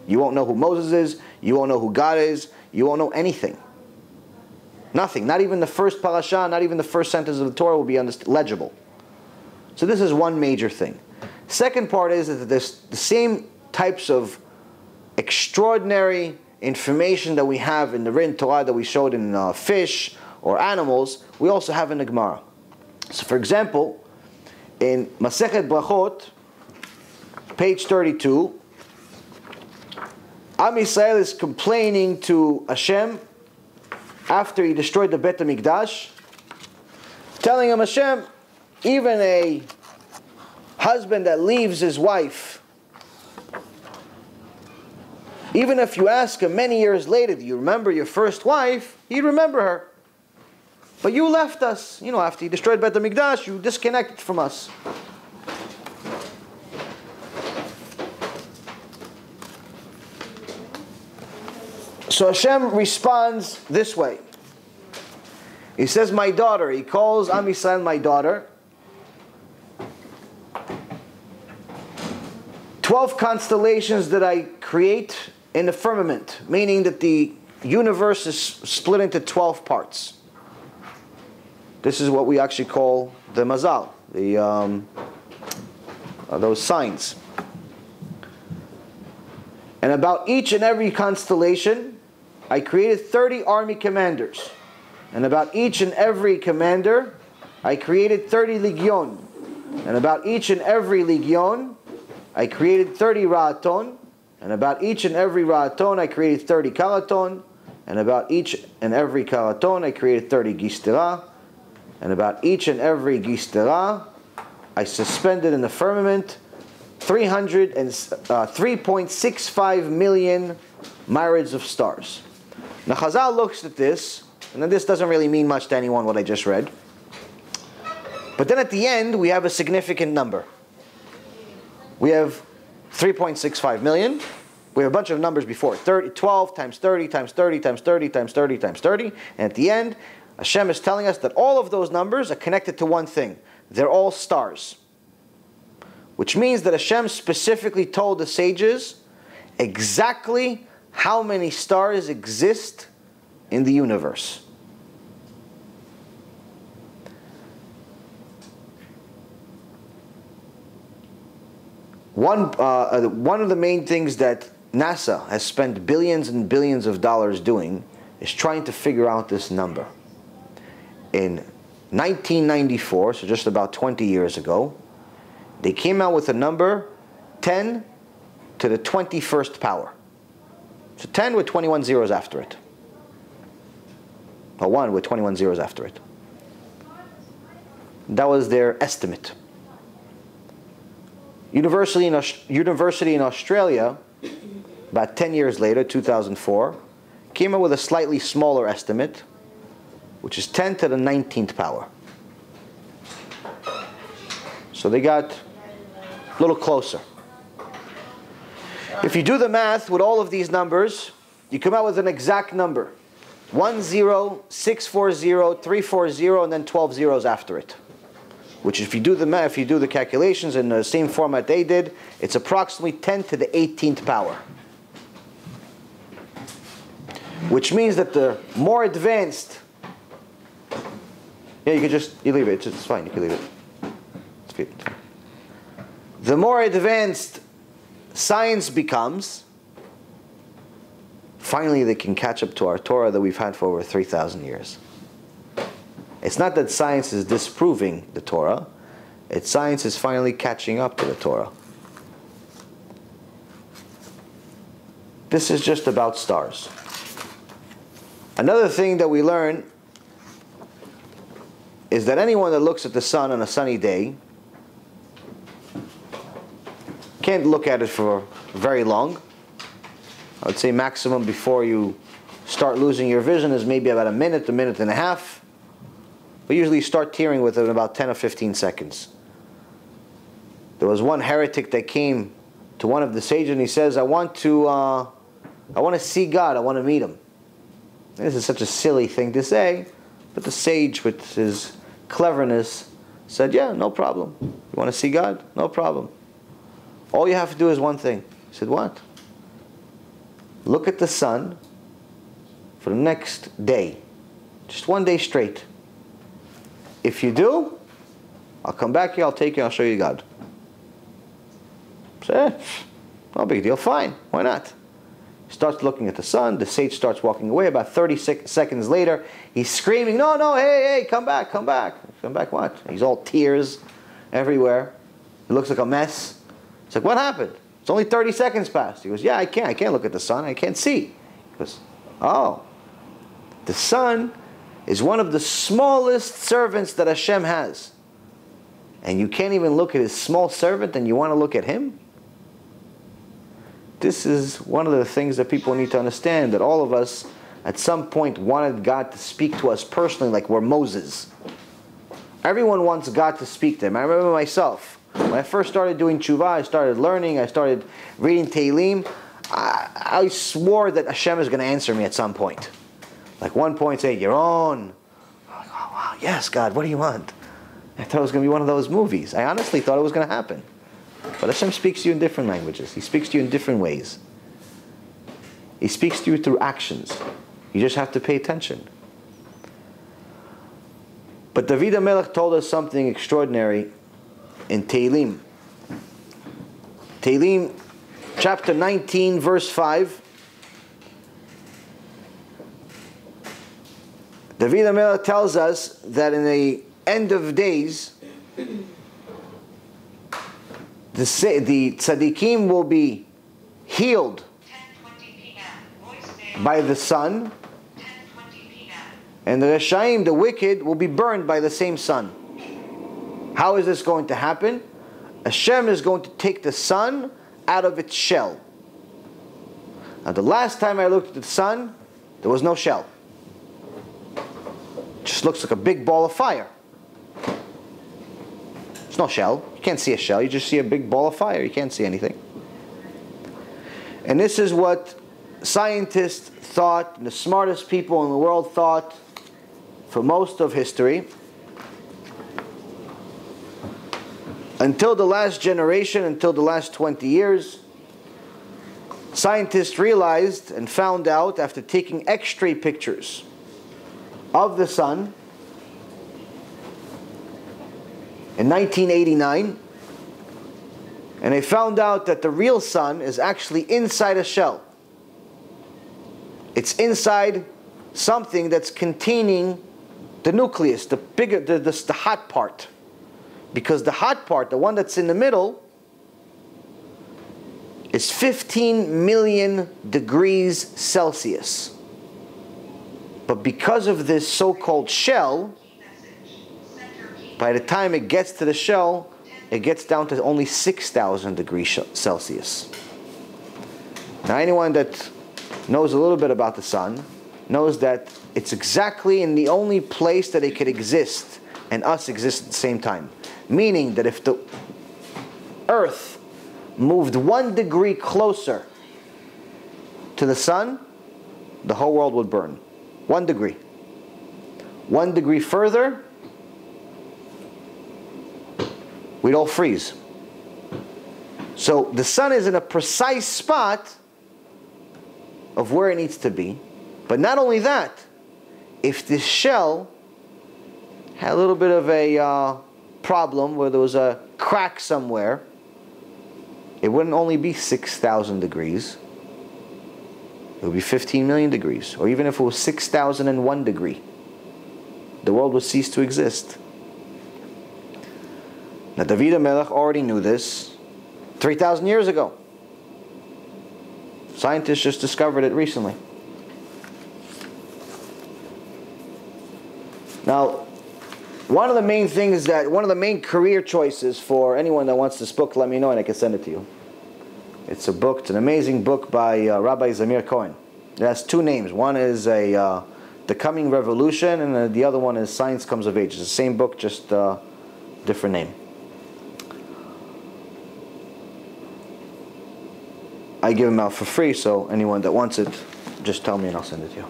You won't know who Moses is, you won't know who God is, you won't know anything. Nothing. Not even the first parasha, not even the first sentence of the Torah will be legible. So this is one major thing. Second part is that there's the same types of extraordinary information that we have in the written Torah that we showed in fish or animals, we also have in the Gemara. So for example, in Masechet Brachot, page 32, Am Yisrael is complaining to HaShem after he destroyed the Beit HaMikdash, telling him, HaShem, even a husband that leaves his wife, even if you ask him many years later, do you remember your first wife? He'd remember her. But you left us. You know, after you destroyed Beit HaMikdash, you disconnected from us. So Hashem responds this way. He says, my daughter. He calls Am Yisrael my daughter. 12 constellations that I create in the firmament, meaning that the universe is split into 12 parts. This is what we actually call the mazal, those signs. And about each and every constellation, I created 30 army commanders. And about each and every commander, I created 30 legion. And about each and every legion, I created 30 ra'aton. And about each and every ra'aton, I created 30 karaton. And about each and every karaton, I created 30 gistera. And about each and every gistera, I suspended in the firmament 3.65 million myriads of stars. Now Chazal looks at this, and then this doesn't really mean much to anyone, what I just read. But then at the end, we have a significant number. We have 3.65 million. We have a bunch of numbers before. 12 times 30 times 30 times 30 times 30 times 30. And at the end, Hashem is telling us that all of those numbers are connected to one thing. They're all stars. Which means that Hashem specifically told the sages exactly how many stars exist in the universe. One of the main things that NASA has spent billions and billions of dollars doing is trying to figure out this number. In 1994, so just about 20 years ago, they came out with a number 10 to the 21st power. So 10 with 21 zeros after it. Or 1 with 21 zeros after it. That was their estimate. University in Australia, about 10 years later, 2004, came up with a slightly smaller estimate, which is 10 to the 19th power. So they got a little closer. If you do the math with all of these numbers, you come out with an exact number. 10, 640, 340, and then 12 zeros after it. Which if you do the math, if you do the calculations in the same format they did, it's approximately 10 to the 18th power. Which means that the more advanced... Yeah, you leave it, it's fine, you can leave it. It's good. The more advanced science becomes, finally they can catch up to our Torah that we've had for over 3,000 years. It's not that science is disproving the Torah, it's science is finally catching up to the Torah. This is just about stars. Another thing that we learn is that anyone that looks at the sun on a sunny day can't look at it for very long. I would say maximum before you start losing your vision is maybe about a minute and a half. But usually you start tearing with it in about 10 or 15 seconds. There was one heretic that came to one of the sages and he says, I want to see God, I want to meet Him. This is such a silly thing to say, but the sage with his cleverness said, yeah, no problem. You want to see God? No problem. All you have to do is one thing. He said, what? Look at the sun for the next day. Just one day straight. If you do, I'll come back here, I'll take you, I'll show you God. So, no big deal, fine, why not? He starts looking at the sun, the sage starts walking away. About 30 seconds later, he's screaming, no, no, hey, come back, come back. Come back what? He's all tears everywhere. He looks like a mess. It's like, what happened? It's only 30 seconds passed. He goes, yeah, I can't look at the sun, I can't see. He goes, oh, the sun is one of the smallest servants that HaShem has. And you can't even look at His small servant and you want to look at Him? This is one of the things that people need to understand, that all of us at some point wanted God to speak to us personally like we're Moses. Everyone wants God to speak to them. I remember myself, when I first started doing Teshuva, I started learning, I started reading Tehillim, I swore that HaShem is going to answer me at some point. Like one point say, Yaron. I'm like, oh wow, yes God, what do you want? I thought it was going to be one of those movies. I honestly thought it was going to happen. But HaShem speaks to you in different languages. He speaks to you in different ways. He speaks to you through actions. You just have to pay attention. But David HaMelech told us something extraordinary in Tehillim. Tehillim chapter 19 verse 5. David HaMelech tells us that in the end of days, the tzaddikim will be healed by the sun, and the reshaim, the wicked, will be burned by the same sun. How is this going to happen? HaShem is going to take the sun out of its shell. Now the last time I looked at the sun, there was no shell. It just looks like a big ball of fire. There's no shell. You can't see a shell. You just see a big ball of fire. You can't see anything. And this is what scientists thought, and the smartest people in the world thought for most of history. Until the last generation, until the last 20 years, scientists realized and found out after taking X-ray pictures of the sun in 1989, and they found out that the real sun is actually inside a shell. It's inside something that's containing the nucleus, the bigger, the hot part. Because the hot part, the one that's in the middle, is 15 million degrees Celsius. But because of this so-called shell, by the time it gets to the shell, it gets down to only 6,000 degrees Celsius. Now anyone that knows a little bit about the sun knows that it's exactly in the only place that it could exist and us exist at the same time. Meaning that if the earth moved 1 degree closer to the sun, the whole world would burn. 1 degree. 1 degree further, we'd all freeze. So the sun is in a precise spot of where it needs to be. But not only that, if this shell had a little bit of a problem where there was a crack somewhere, it wouldn't only be 6,000 degrees. It would be 15 million degrees. Or even if it was 6,001 degree, the world would cease to exist. Now David HaMelech already knew this 3,000 years ago. Scientists just discovered it recently. Now, one of the main things one of the main career choices for anyone that wants this book, let me know and I can send it to you. It's a book, it's an amazing book by Rabbi Zamir Cohen. It has 2 names. One is The Coming Revolution, and the other one is Science Comes of Age. It's the same book, just different name. I give them out for free, so anyone that wants it, just tell me and I'll send it to you.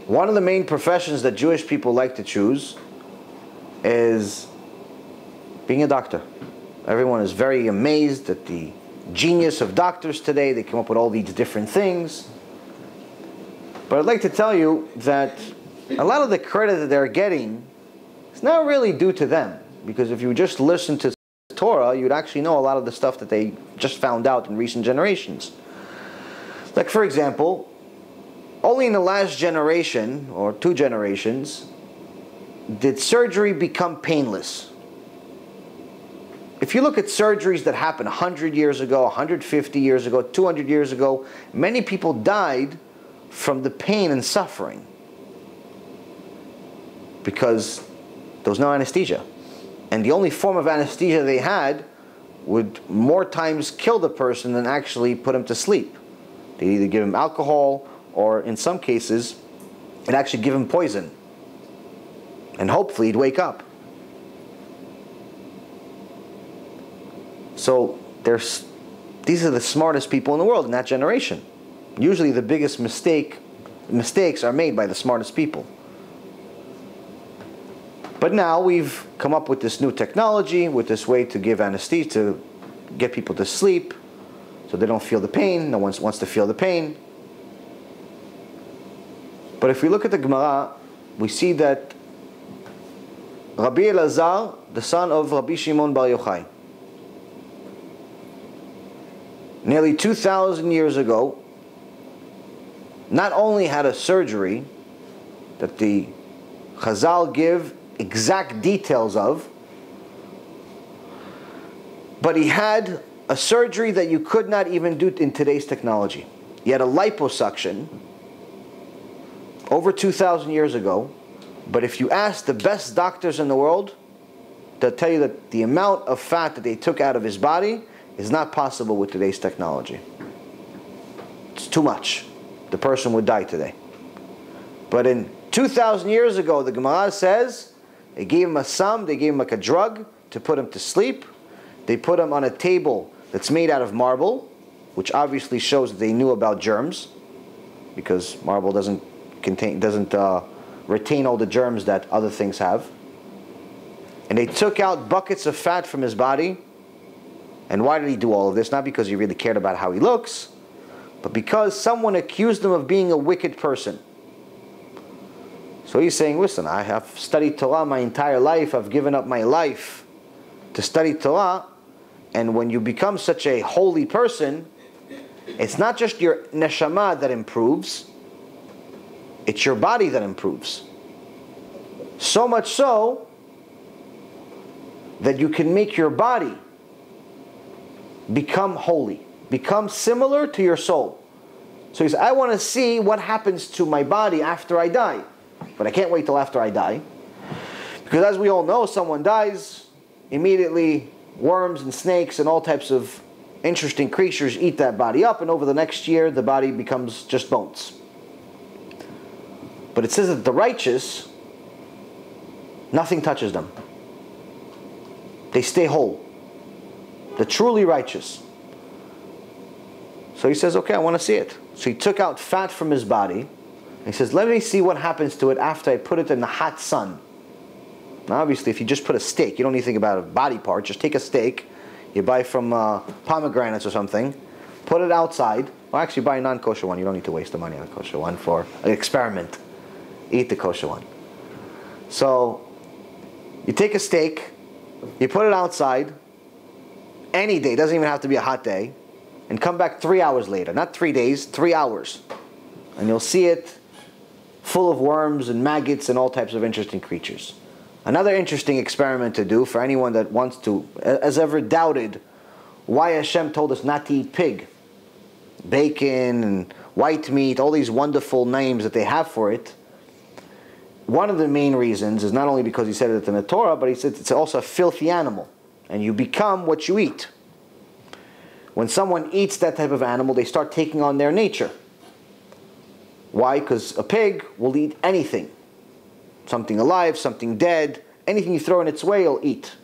One of the main professions that Jewish people like to choose is being a doctor. Everyone is very amazed at the genius of doctors today. They come up with all these different things. But I'd like to tell you that a lot of the credit that they're getting is not really due to them. Because if you just listen to Torah, you'd actually know a lot of the stuff that they just found out in recent generations. Like, for example, only in the last generation, or 2 generations, did surgery become painless. If you look at surgeries that happened 100 years ago, 150 years ago, 200 years ago, many people died from the pain and suffering because there was no anesthesia. And the only form of anesthesia they had would more times kill the person than actually put him to sleep. They'd either give him alcohol, or in some cases, it'd actually give him poison. And hopefully he'd wake up. So these are the smartest people in the world in that generation. Usually the biggest mistakes are made by the smartest people. But now we've come up with this new technology, with this way to give anesthesia, to get people to sleep, so they don't feel the pain. No one wants to feel the pain. But if we look at the Gemara, we see that Rabbi Elazar, the son of Rabbi Shimon Bar Yochai, nearly 2,000 years ago, not only had a surgery that the Chazal give exact details of, but he had a surgery that you could not even do in today's technology. He had a liposuction over 2,000 years ago, but if you ask the best doctors in the world, they'll tell you that the amount of fat that they took out of his body is not possible with today's technology. It's too much. The person would die today. But in 2,000 years ago, the Gemara says, they gave him a sum, they gave him like a drug to put him to sleep. They put him on a table that's made out of marble, which obviously shows that they knew about germs, because marble doesn't retain all the germs that other things have. And they took out buckets of fat from his body. And why did he do all of this? Not because he really cared about how he looks, but because someone accused him of being a wicked person. So he's saying, listen, I have studied Torah my entire life. I've given up my life to study Torah. And when you become such a holy person, it's not just your neshama that improves, it's your body that improves. So much so that you can make your body become holy, become similar to your soul. So he says, I want to see what happens to my body after I die. But I can't wait till after I die. Because as we all know, someone dies, immediately worms and snakes and all types of interesting creatures eat that body up, and over the next year the body becomes just bones. But it says that the righteous, nothing touches them. They stay whole. The truly righteous. So he says, okay, I want to see it. So he took out fat from his body. And he says, let me see what happens to it after I put it in the hot sun. Now obviously, if you just put a steak, you don't need to think about a body part. Just take a steak you buy from pomegranates or something. Put it outside. Well, actually buy a non-kosher one. You don't need to waste the money on a kosher one for an experiment. Eat the kosher one. So you take a steak, you put it outside, any day, doesn't even have to be a hot day, and come back 3 hours later. Not 3 days, 3 hours. And you'll see it full of worms and maggots and all types of interesting creatures. Another interesting experiment to do for anyone that wants to, has ever doubted why HaShem told us not to eat pig. Bacon and white meat, all these wonderful names that they have for it. One of the main reasons is not only because he said it in the Torah, but he said it's also a filthy animal. And you become what you eat. When someone eats that type of animal, they start taking on their nature. Why? Because a pig will eat anything. Something alive, something dead, anything you throw in its way, it'll eat.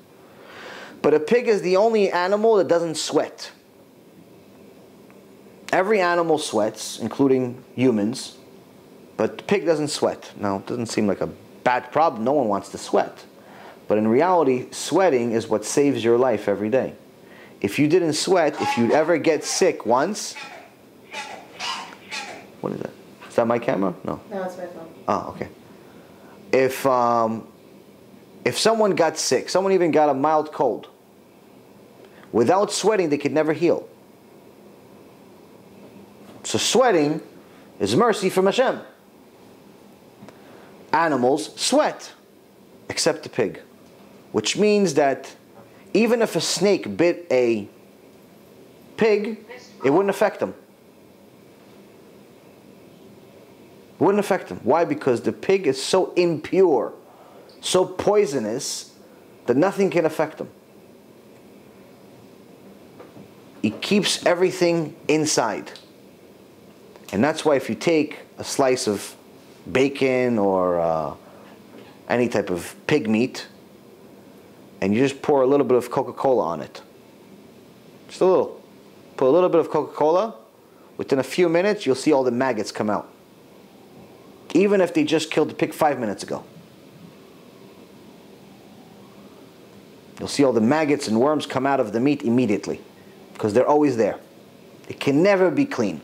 But a pig is the only animal that doesn't sweat. Every animal sweats, including humans, but the pig doesn't sweat. Now, it doesn't seem like a bad problem. No one wants to sweat. But in reality, sweating is what saves your life every day. If you didn't sweat, if you'd ever get sick once... What is that? Is that my camera? No. No, it's my phone. Oh, okay. If someone got sick, someone even got a mild cold, without sweating, they could never heal. So sweating is mercy from HaShem. Animals sweat, except the pig. Which means that even if a snake bit a pig, it wouldn't affect them. It wouldn't affect them. Why? Because the pig is so impure, so poisonous, that nothing can affect them. It keeps everything inside. And that's why if you take a slice of bacon or any type of pig meat, and you just pour a little bit of Coca-Cola on it, just a little, put a little bit of Coca-Cola, within a few minutes you'll see all the maggots come out. Even if they just killed the pig 5 minutes ago. You'll see all the maggots and worms come out of the meat immediately, because they're always there. It can never be clean.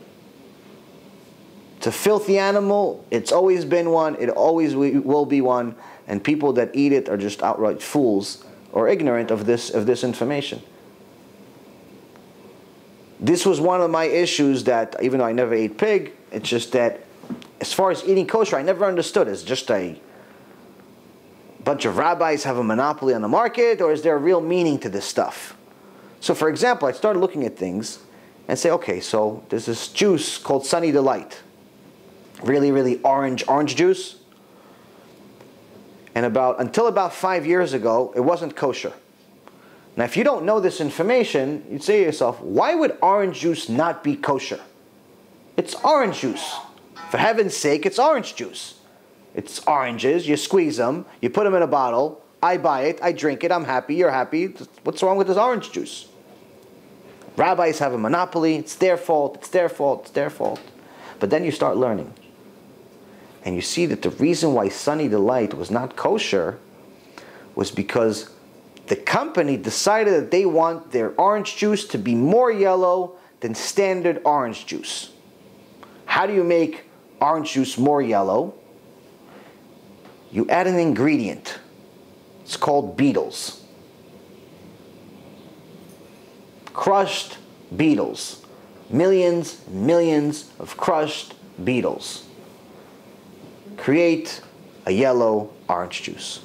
It's a filthy animal. It's always been one. It always will be one. And people that eat it are just outright fools or ignorant of this information. This was one of my issues that, even though I never ate pig, it's just that as far as eating kosher, I never understood. Is just a bunch of rabbis have a monopoly on the market, or is there a real meaning to this stuff? So for example, I started looking at things and say, okay, so there's this juice called Sunny Delight. Really, really orange juice. And until about 5 years ago, it wasn't kosher. Now if you don't know this information, you'd say to yourself, why would orange juice not be kosher? It's orange juice. For heaven's sake, it's orange juice. It's oranges, you squeeze them, you put them in a bottle, I buy it, I drink it, I'm happy, you're happy. What's wrong with this orange juice? Rabbis have a monopoly, it's their fault, it's their fault, it's their fault. But then you start learning. And you see that the reason why Sunny Delight was not kosher was because the company decided that they want their orange juice to be more yellow than standard orange juice. How do you make orange juice more yellow? You add an ingredient. It's called beetles. Crushed beetles. Millions and millions of crushed beetles create a yellow orange juice.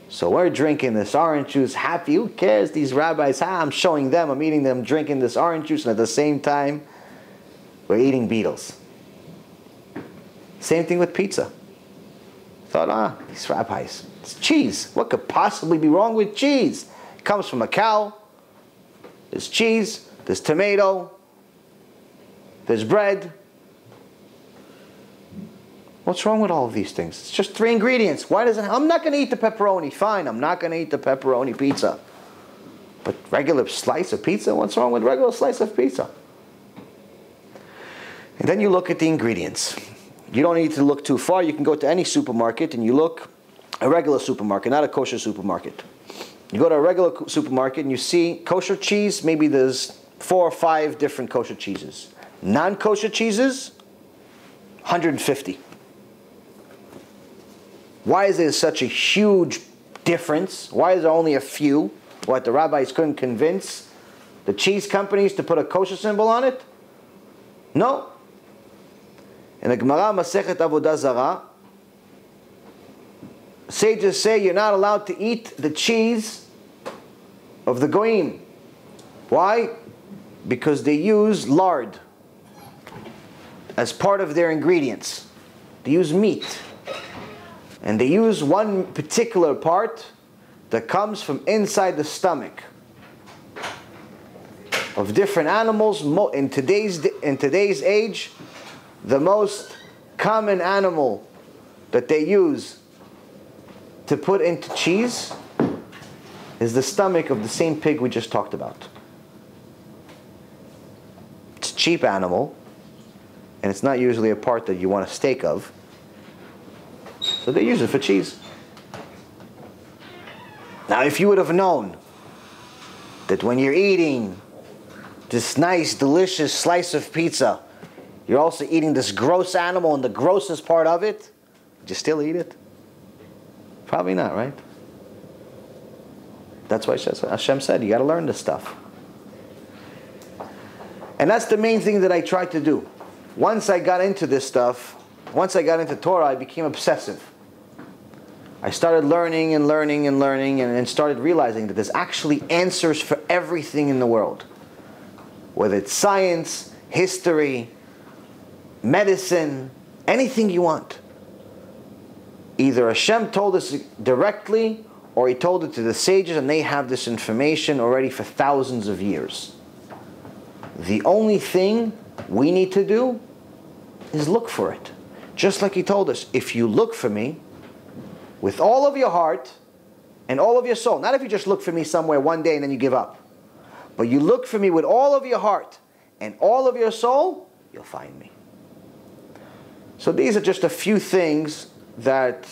So we're drinking this orange juice, happy. Who cares? These rabbis, I'm showing them, I'm eating them, drinking this orange juice, and at the same time, we're eating beetles. Same thing with pizza. Thought, these rabbis, it's cheese. What could possibly be wrong with cheese? It comes from a cow. There's cheese, there's tomato, there's bread. What's wrong with all of these things? It's just 3 ingredients. Why does it? I'm not going to eat the pepperoni. Fine, I'm not going to eat the pepperoni pizza. But regular slice of pizza? What's wrong with regular slice of pizza? And then you look at the ingredients. You don't need to look too far. You can go to any supermarket and you look, a regular supermarket, not a kosher supermarket. You go to a regular supermarket and you see kosher cheese, maybe there's 4 or 5 different kosher cheeses. Non-kosher cheeses, 150. Why is there such a huge difference? Why is there only a few? What, the rabbis couldn't convince the cheese companies to put a kosher symbol on it? No. In the Gemara Masechet Avodah Zarah, sages say you're not allowed to eat the cheese of the goyim. Why? Because they use lard as part of their ingredients. They use meat. And they use one particular part that comes from inside the stomach of different animals. In today's age, the most common animal that they use to put into cheese is the stomach of the same pig we just talked about. It's cheap animal, and it's not usually a part that you want a steak of, so they use it for cheese. Now, if you would have known that when you're eating this nice, delicious slice of pizza, you're also eating this gross animal and the grossest part of it, would you still eat it? Probably not, right? That's why HaShem said, you got to learn this stuff. And that's the main thing that I tried to do. Once I got into this stuff, once I got into Torah, I became obsessive. I started learning and learning and learning and started realizing that there's actually answers for everything in the world. Whether it's science, history, medicine, anything you want. Either HaShem told us directly, or He told it to the sages, and they have this information already for thousands of years. The only thing we need to do is look for it. Just like He told us, if you look for me with all of your heart and all of your soul, not if you just look for me somewhere one day and then you give up, but you look for me with all of your heart and all of your soul, you'll find me. So these are just a few things that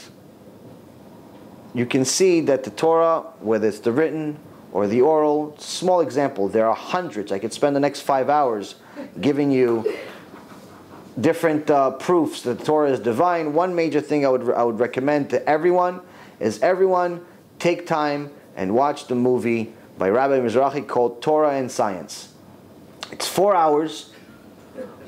you can see that the Torah, whether it's the written or the oral, small example, there are hundreds. I could spend the next 5 hours giving you different proofs that the Torah is divine. One major thing I would recommend to everyone is everyone take time and watch the movie by Rabbi Mizrahi called Torah and Science. It's 4 hours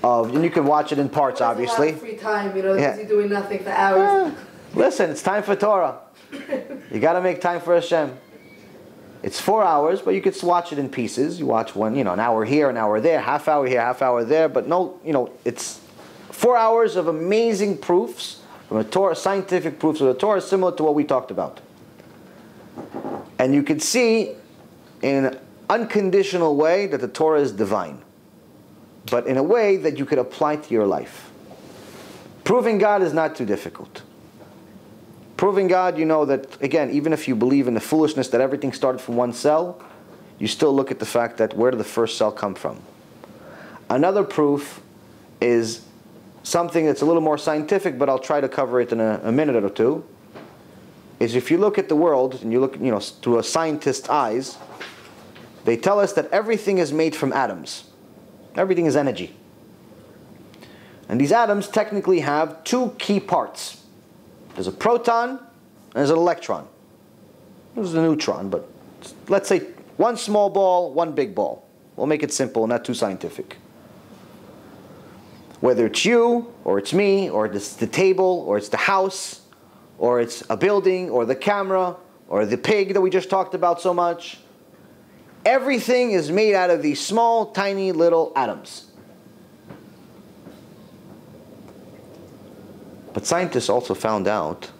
of, and you can watch it in parts, obviously. A lot of free time, because you're doing nothing for hours. Listen, it's time for Torah. You got to make time for Hashem. It's 4 hours, but you could watch it in pieces. You watch one, an hour here, an hour there, half hour here, half hour there. But no, it's 4 hours of amazing proofs from the Torah, scientific proofs of the Torah, similar to what we talked about. And you can see in an unconditional way that the Torah is divine, but in a way that you could apply to your life. Proving God is not too difficult. Proving God, you know that, again, even if you believe in the foolishness that everything started from one cell, you still look at the fact that where did the first cell come from? Another proof is something that's a little more scientific, but I'll try to cover it in a minute or two, is if you look at the world, and you look through a scientist's eyes, they tell us that everything is made from atoms. Everything is energy. And these atoms technically have two key parts. There's a proton and there's an electron. There's a neutron, but let's say one small ball, one big ball. We'll make it simple, not too scientific. Whether it's you, or it's me, or it's the table, or it's the house, or it's a building, or the camera, or the pig that we just talked about so much, everything is made out of these small, tiny little atoms. But scientists also found out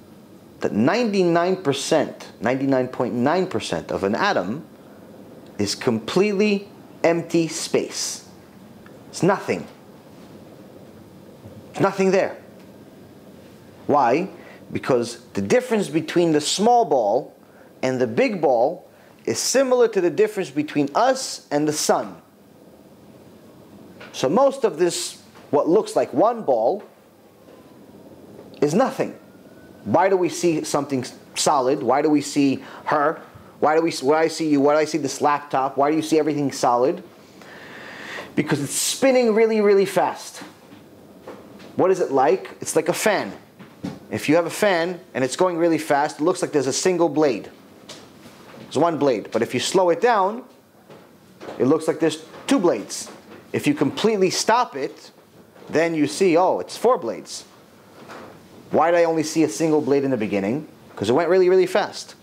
that 99.9% of an atom is completely empty space. It's nothing. There's nothing there. Why? Because the difference between the small ball and the big ball is similar to the difference between us and the sun. So most of this, what looks like one ball, is nothing. Why do we see something solid? Why do we see her? Why do I see you? Why do I see this laptop? Why do you see everything solid? Because it's spinning really, really fast. What is it like? It's like a fan. If you have a fan and it's going really fast, it looks like there's a single blade. There's one blade. But if you slow it down, it looks like there's two blades. If you completely stop it, then you see, oh, it's 4 blades. Why did I only see a single blade in the beginning? Because it went really, really fast.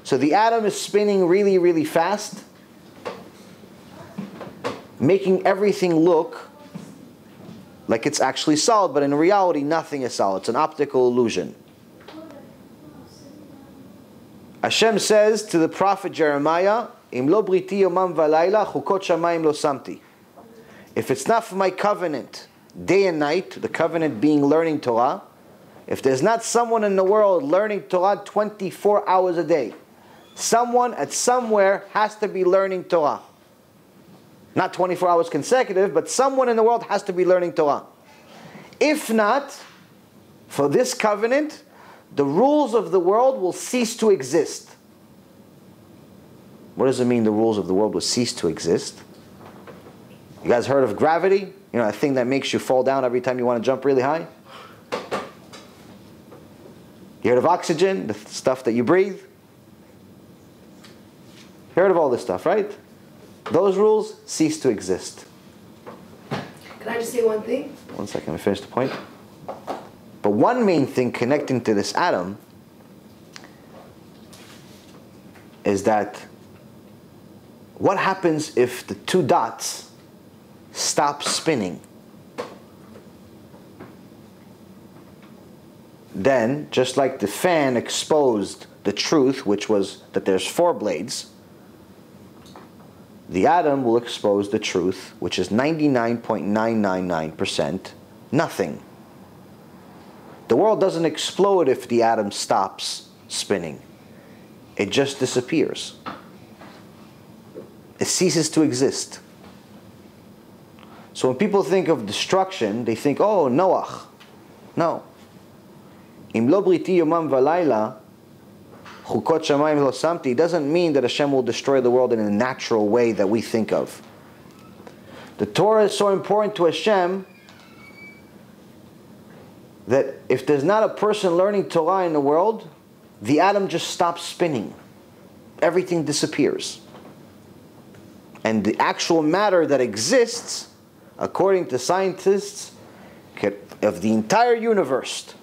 So the atom is spinning really, really fast, making everything look like it's actually solid, but in reality, nothing is solid. It's an optical illusion. Hashem says to the prophet Jeremiah, Im lo briti yomam v'layla chukot shamayim lo samti. If it's not for my covenant, day and night, the covenant being learning Torah, if there's not someone in the world learning Torah 24 hours a day, someone at somewhere has to be learning Torah. Not 24 hours consecutive, but someone in the world has to be learning Torah. If not, for this covenant, the rules of the world will cease to exist. What does it mean the rules of the world will cease to exist? You guys heard of gravity? You know, a thing that makes you fall down every time you want to jump really high? You heard of oxygen, the stuff that you breathe? You heard of all this stuff, right? Those rules cease to exist. Can I just say one thing? One second, let me finish the point. But one main thing connecting to this atom is that what happens if the two dots stop spinning? Then, just like the fan exposed the truth, which was that there's 4 blades, the atom will expose the truth, which is 99.999% nothing. The world doesn't explode if the atom stops spinning. It just disappears. It ceases to exist. So when people think of destruction, they think, oh, Noach. No. Im lo briti yomam v'layla, chukot shamayim lo samti, doesn't mean that Hashem will destroy the world in a natural way that we think of. The Torah is so important to Hashem that if there's not a person learning Torah in the world, the atom just stops spinning. Everything disappears. And the actual matter that exists, according to scientists of the entire universe,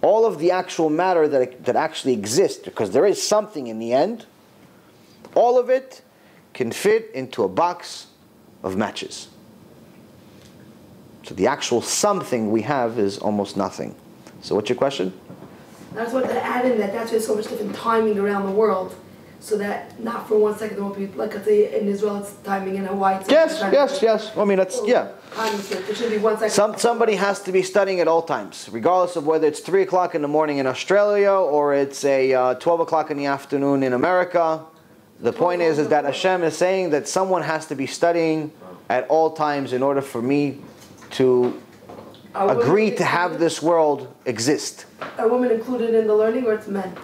all of the actual matter that actually exists, because there is something in the end, all of it can fit into a box of matches. So the actual something we have is almost nothing. So what's your question? That's what they add in, that's why there's so much different timing around the world. So that not for 1 second there won't be, like I say in Israel it's timing, in Hawaii it's Yes. I mean, that's, yeah. Timing, so there should be 1 second. Somebody has to be studying at all times, regardless of whether it's 3 o'clock in the morning in Australia or it's a 12 o'clock in the afternoon in America. The point is that Hashem is saying that someone has to be studying at all times in order for me to agree to have this world exist. Are women included in the learning, or it's men?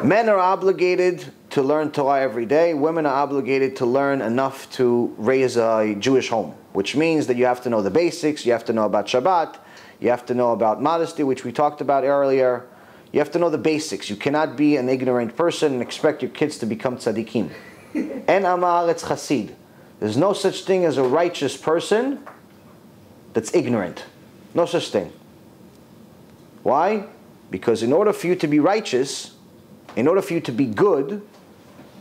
Men are obligated to learn Torah every day. Women are obligated to learn enough to raise a Jewish home, which means that you have to know the basics, you have to know about Shabbat, you have to know about modesty, which we talked about earlier. You have to know the basics. You cannot be an ignorant person and expect your kids to become tzaddikim. En amaretz chasid. There's no such thing as a righteous person that's ignorant. No such thing. Why? Because in order for you to be righteous, in order for you to be good,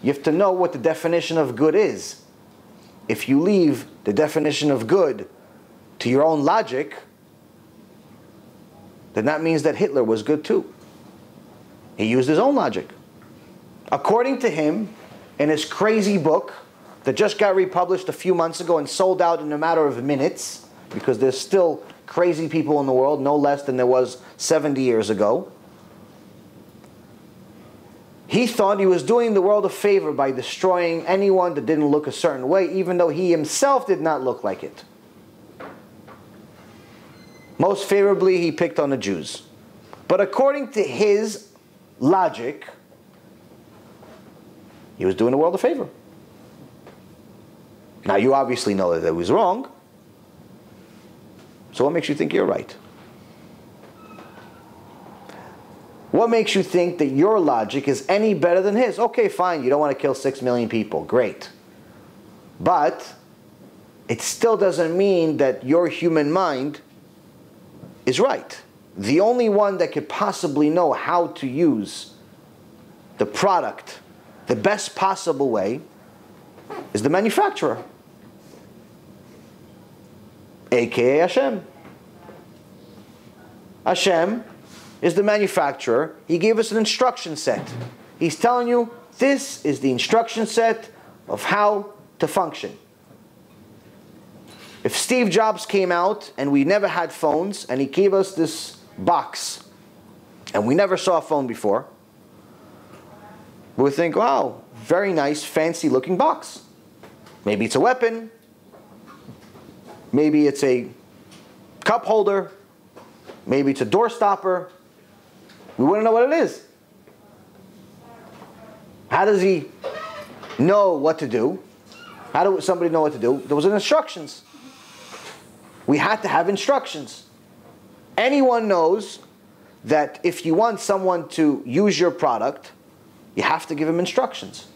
you have to know what the definition of good is. If you leave the definition of good to your own logic, then that means that Hitler was good too. He used his own logic. According to him, in his crazy book that just got republished a few months ago and sold out in a matter of minutes, because there's still crazy people in the world, no less than there was 70 years ago. He thought he was doing the world a favor by destroying anyone that didn't look a certain way, even though he himself did not look like it. Most favorably, he picked on the Jews. But according to his logic, he was doing the world a favor. Now, you obviously know that it was wrong. So what makes you think you're right? What makes you think that your logic is any better than his? Okay, fine, you don't want to kill 6 million people. Great. But it still doesn't mean that your human mind is right. The only one that could possibly know how to use the product the best possible way is the manufacturer, aka Hashem. Hashem is the manufacturer. He gave us an instruction set. He's telling you, this is the instruction set of how to function. If Steve Jobs came out and we never had phones and he gave us this box and we never saw a phone before, we would think, wow, very nice, fancy looking box. Maybe it's a weapon, Maybe it's a cup holder. Maybe it's a door stopper. We wouldn't know what it is. How does he know what to do? How does somebody know what to do? There was instructions. We had to have instructions. Anyone knows that if you want someone to use your product, you have to give him instructions.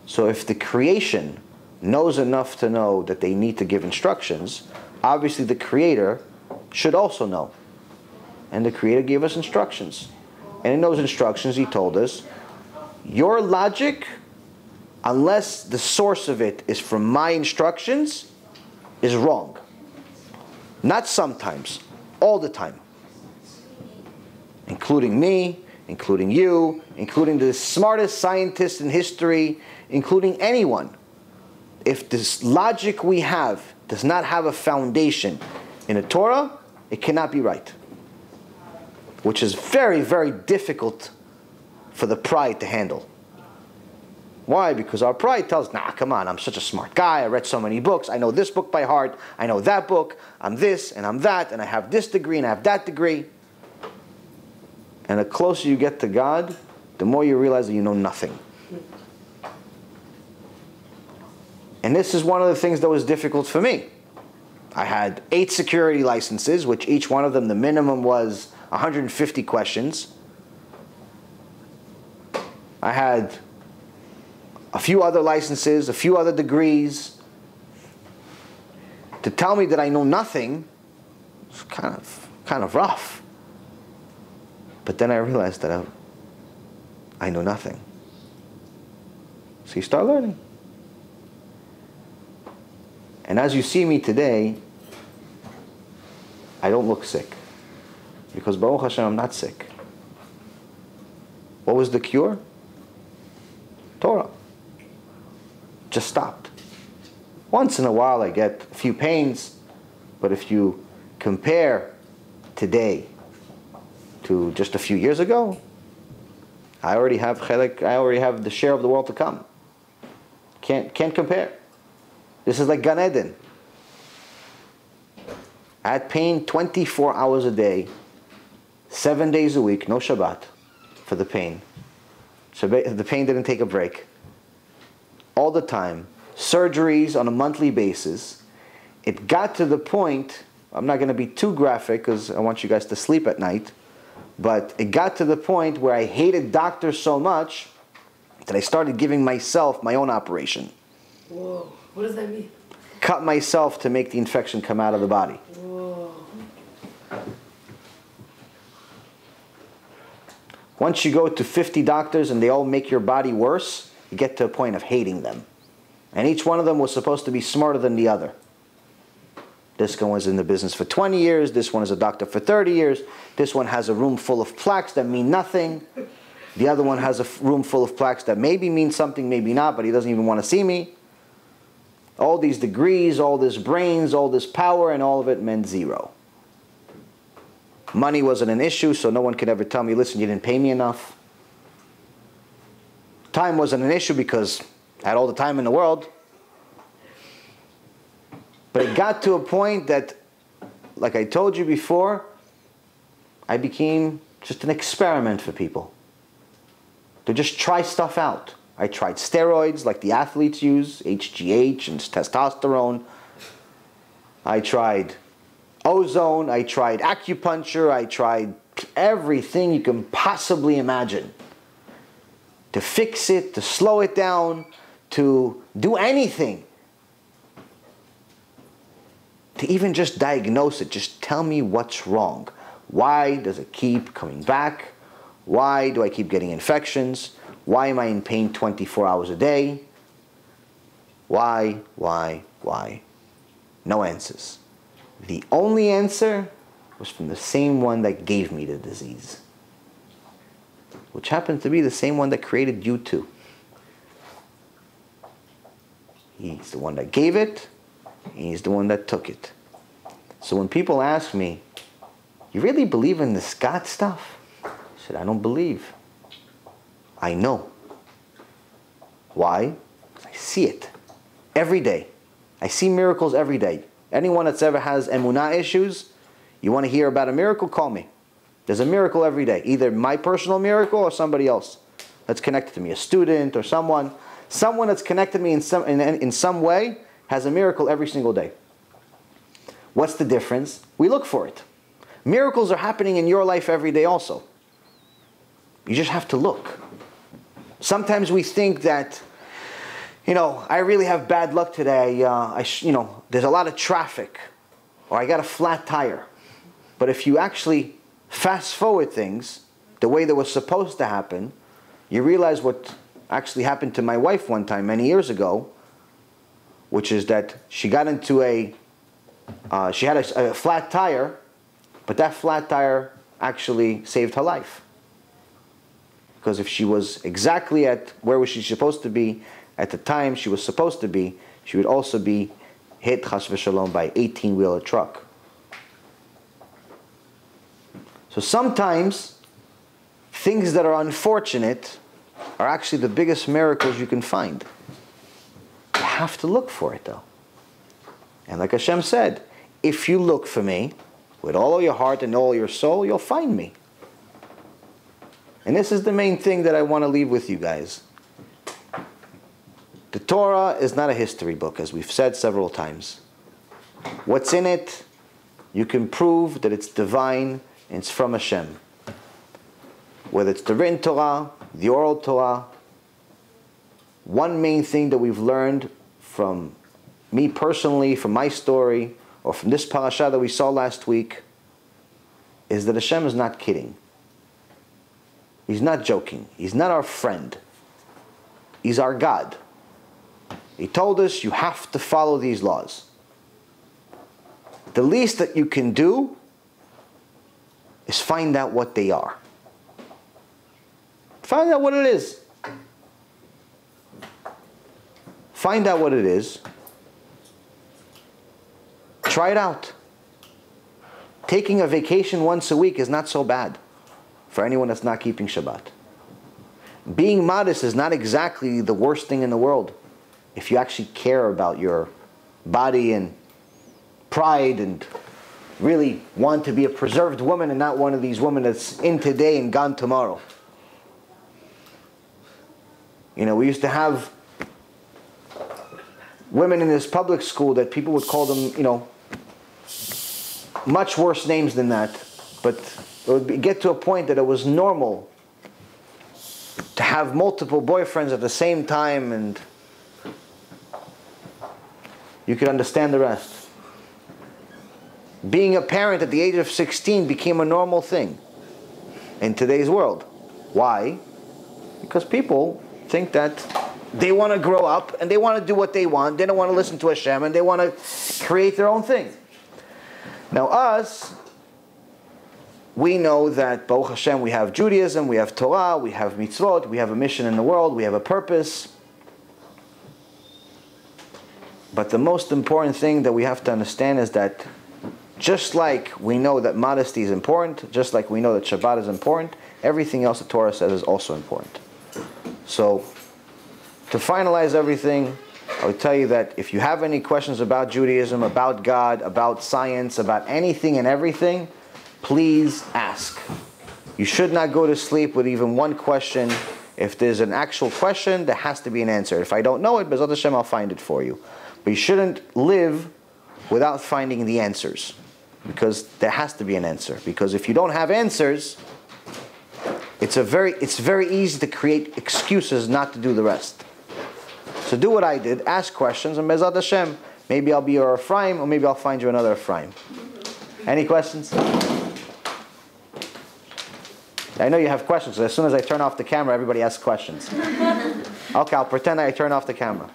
So if the creation knows enough to know that they need to give instructions, obviously the Creator should also know. And the Creator gave us instructions. And in those instructions He told us, your logic, unless the source of it is from my instructions, is wrong. Not sometimes, all the time. Including me, including you, including the smartest scientist in history, including anyone. If this logic we have does not have a foundation in the Torah, it cannot be right. Which is very, very difficult for the pride to handle. Why? Because our pride tells, nah, come on, I'm such a smart guy, I read so many books, I know this book by heart, I know that book, I'm this and I'm that, and I have this degree and I have that degree. And the closer you get to God, the more you realize that you know nothing. And this is one of the things that was difficult for me. I had 8 security licenses, which each one of them, the minimum was 150 questions. I had a few other licenses, a few other degrees. To tell me that I know nothing was kind of rough. But then I realized that I know nothing. So you start learning. And as you see me today, I don't look sick. Because Baruch Hashem, I'm not sick. What was the cure? Torah. Just stopped. Once in a while I get a few pains, but if you compare today to just a few years ago, I already have the share of the world to come. Can't compare. This is like Gan Eden. I had pain 24 hours a day, 7 days a week, no Shabbat, for the pain. So the pain didn't take a break. All the time. Surgeries on a monthly basis. It got to the point, I'm not going to be too graphic because I want you guys to sleep at night, but it got to the point where I hated doctors so much that I started giving myself my own operation. Whoa, what does that mean? Cut myself to make the infection come out of the body. Whoa. Once you go to 50 doctors and they all make your body worse, you get to a point of hating them. And each one of them was supposed to be smarter than the other. This one was in the business for 20 years. This one is a doctor for 30 years. This one has a room full of plaques that mean nothing. The other one has a room full of plaques that maybe mean something, maybe not, but he doesn't even want to see me. All these degrees, all this brains, all this power, and all of it meant zero. Money wasn't an issue, so no one could ever tell me, listen, you didn't pay me enough. Time wasn't an issue because I had all the time in the world. But it got to a point that, like I told you before, I became just an experiment for people. To just try stuff out. I tried steroids like the athletes use, HGH and testosterone. I tried ozone, I tried acupuncture, I tried everything you can possibly imagine. To fix it, to slow it down, to do anything. To even just diagnose it, just tell me what's wrong. Why does it keep coming back? Why do I keep getting infections? Why am I in pain 24 hours a day? Why? No answers. The only answer was from the same one that gave me the disease, which happened to be the same one that created you too. He's the one that gave it, he's the one that took it. So when people ask me, you really believe in this God stuff? I said, I don't believe. I know. Why? Because I see it. Every day. I see miracles every day. Anyone that's ever has emunah issues, you want to hear about a miracle, call me. There's a miracle every day. Either my personal miracle or somebody else that's connected to me. A student or someone. Someone that's connected to me in some way has a miracle every single day. What's the difference? We look for it. Miracles are happening in your life every day also. You just have to look. Sometimes we think that, I really have bad luck today. There's a lot of traffic, or I got a flat tire. But if you actually fast forward things the way that was supposed to happen, you realize what actually happened to my wife one time many years ago, which is that she got into she had a flat tire, but that flat tire actually saved her life. Because if she was exactly at where was she supposed to be at the time she was supposed to be, she would also be hit, chas v'shalom, by an 18-wheeler truck. So sometimes things that are unfortunate are actually the biggest miracles you can find. You have to look for it though. And like HaShem said, if you look for me with all your heart and all your soul, you'll find me. And this is the main thing that I want to leave with you guys. The Torah is not a history book, as we've said several times. What's in it, you can prove that it's divine and it's from HaShem. Whether it's the written Torah, the oral Torah, one main thing that we've learned from me personally, from my story, or from this parasha that we saw last week, is that HaShem is not kidding. He's not joking. He's not our friend. He's our God. He told us you have to follow these laws. The least that you can do is find out what they are. Find out what it is. Find out what it is. Try it out. Taking a vacation once a week is not so bad for anyone that's not keeping Shabbat. Being modest is not exactly the worst thing in the world if you actually care about your body and pride and really want to be a preserved woman and not one of these women that's in today and gone tomorrow. We used to have women in this public school that people would call them, much worse names than that. But it would get to a point that it was normal to have multiple boyfriends at the same time, and you could understand the rest. Being a parent at the age of 16 became a normal thing in today's world. Why? Because people think that they want to grow up and they want to do what they want. They don't want to listen to HaShem and they want to create their own thing. Now us, we know that Baruch HaShem, we have Judaism, we have Torah, we have mitzvot, we have a mission in the world, we have a purpose. But the most important thing that we have to understand is that just like we know that modesty is important, just like we know that Shabbat is important, everything else the Torah says is also important. So, to finalize everything, I would tell you that if you have any questions about Judaism, about God, about science, about anything and everything, please ask. You should not go to sleep with even one question. If there's an actual question, there has to be an answer. If I don't know it, BeEzrat HaShem, I'll find it for you. But you shouldn't live without finding the answers, because there has to be an answer. Because if you don't have answers, it's very easy to create excuses not to do the rest. So do what I did, ask questions, and BeEzrat HaShem, maybe I'll be your Ephraim, or maybe I'll find you another Ephraim. Any questions? I know you have questions, so as soon as I turn off the camera, everybody asks questions. Okay, I'll pretend I turn off the camera.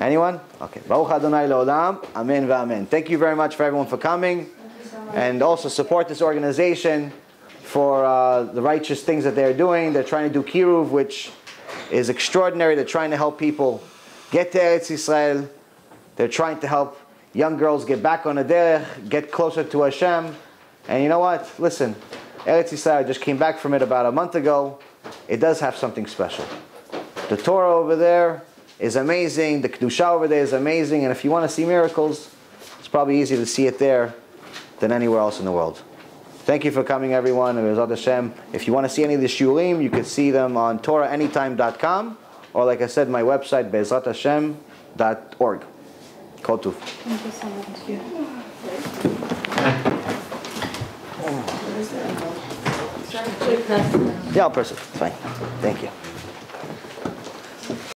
Anyone? Okay. Baruch Adonai Le'olam. Amen v'amen. Thank you very much for everyone for coming. And also support this organization for the righteous things that they're doing. They're trying to do Kiruv, which is extraordinary. They're trying to help people get to Eretz Yisrael. They're trying to help young girls get back on the derech, get closer to HaShem. And you know what? Listen, Eretz Yisrael, I just came back from it about a month ago. It does have something special. The Torah over there is amazing. The Kedusha over there is amazing. And if you want to see miracles, it's probably easier to see it there than anywhere else in the world. Thank you for coming, everyone. And BeEzrat HaShem, if you want to see any of the shiurim, you can see them on TorahAnytime.com, or like I said, my website, BeEzratHaShem.org. Kol Tuv. Thank you so much. Yeah, I'll press it. Fine. Thank you.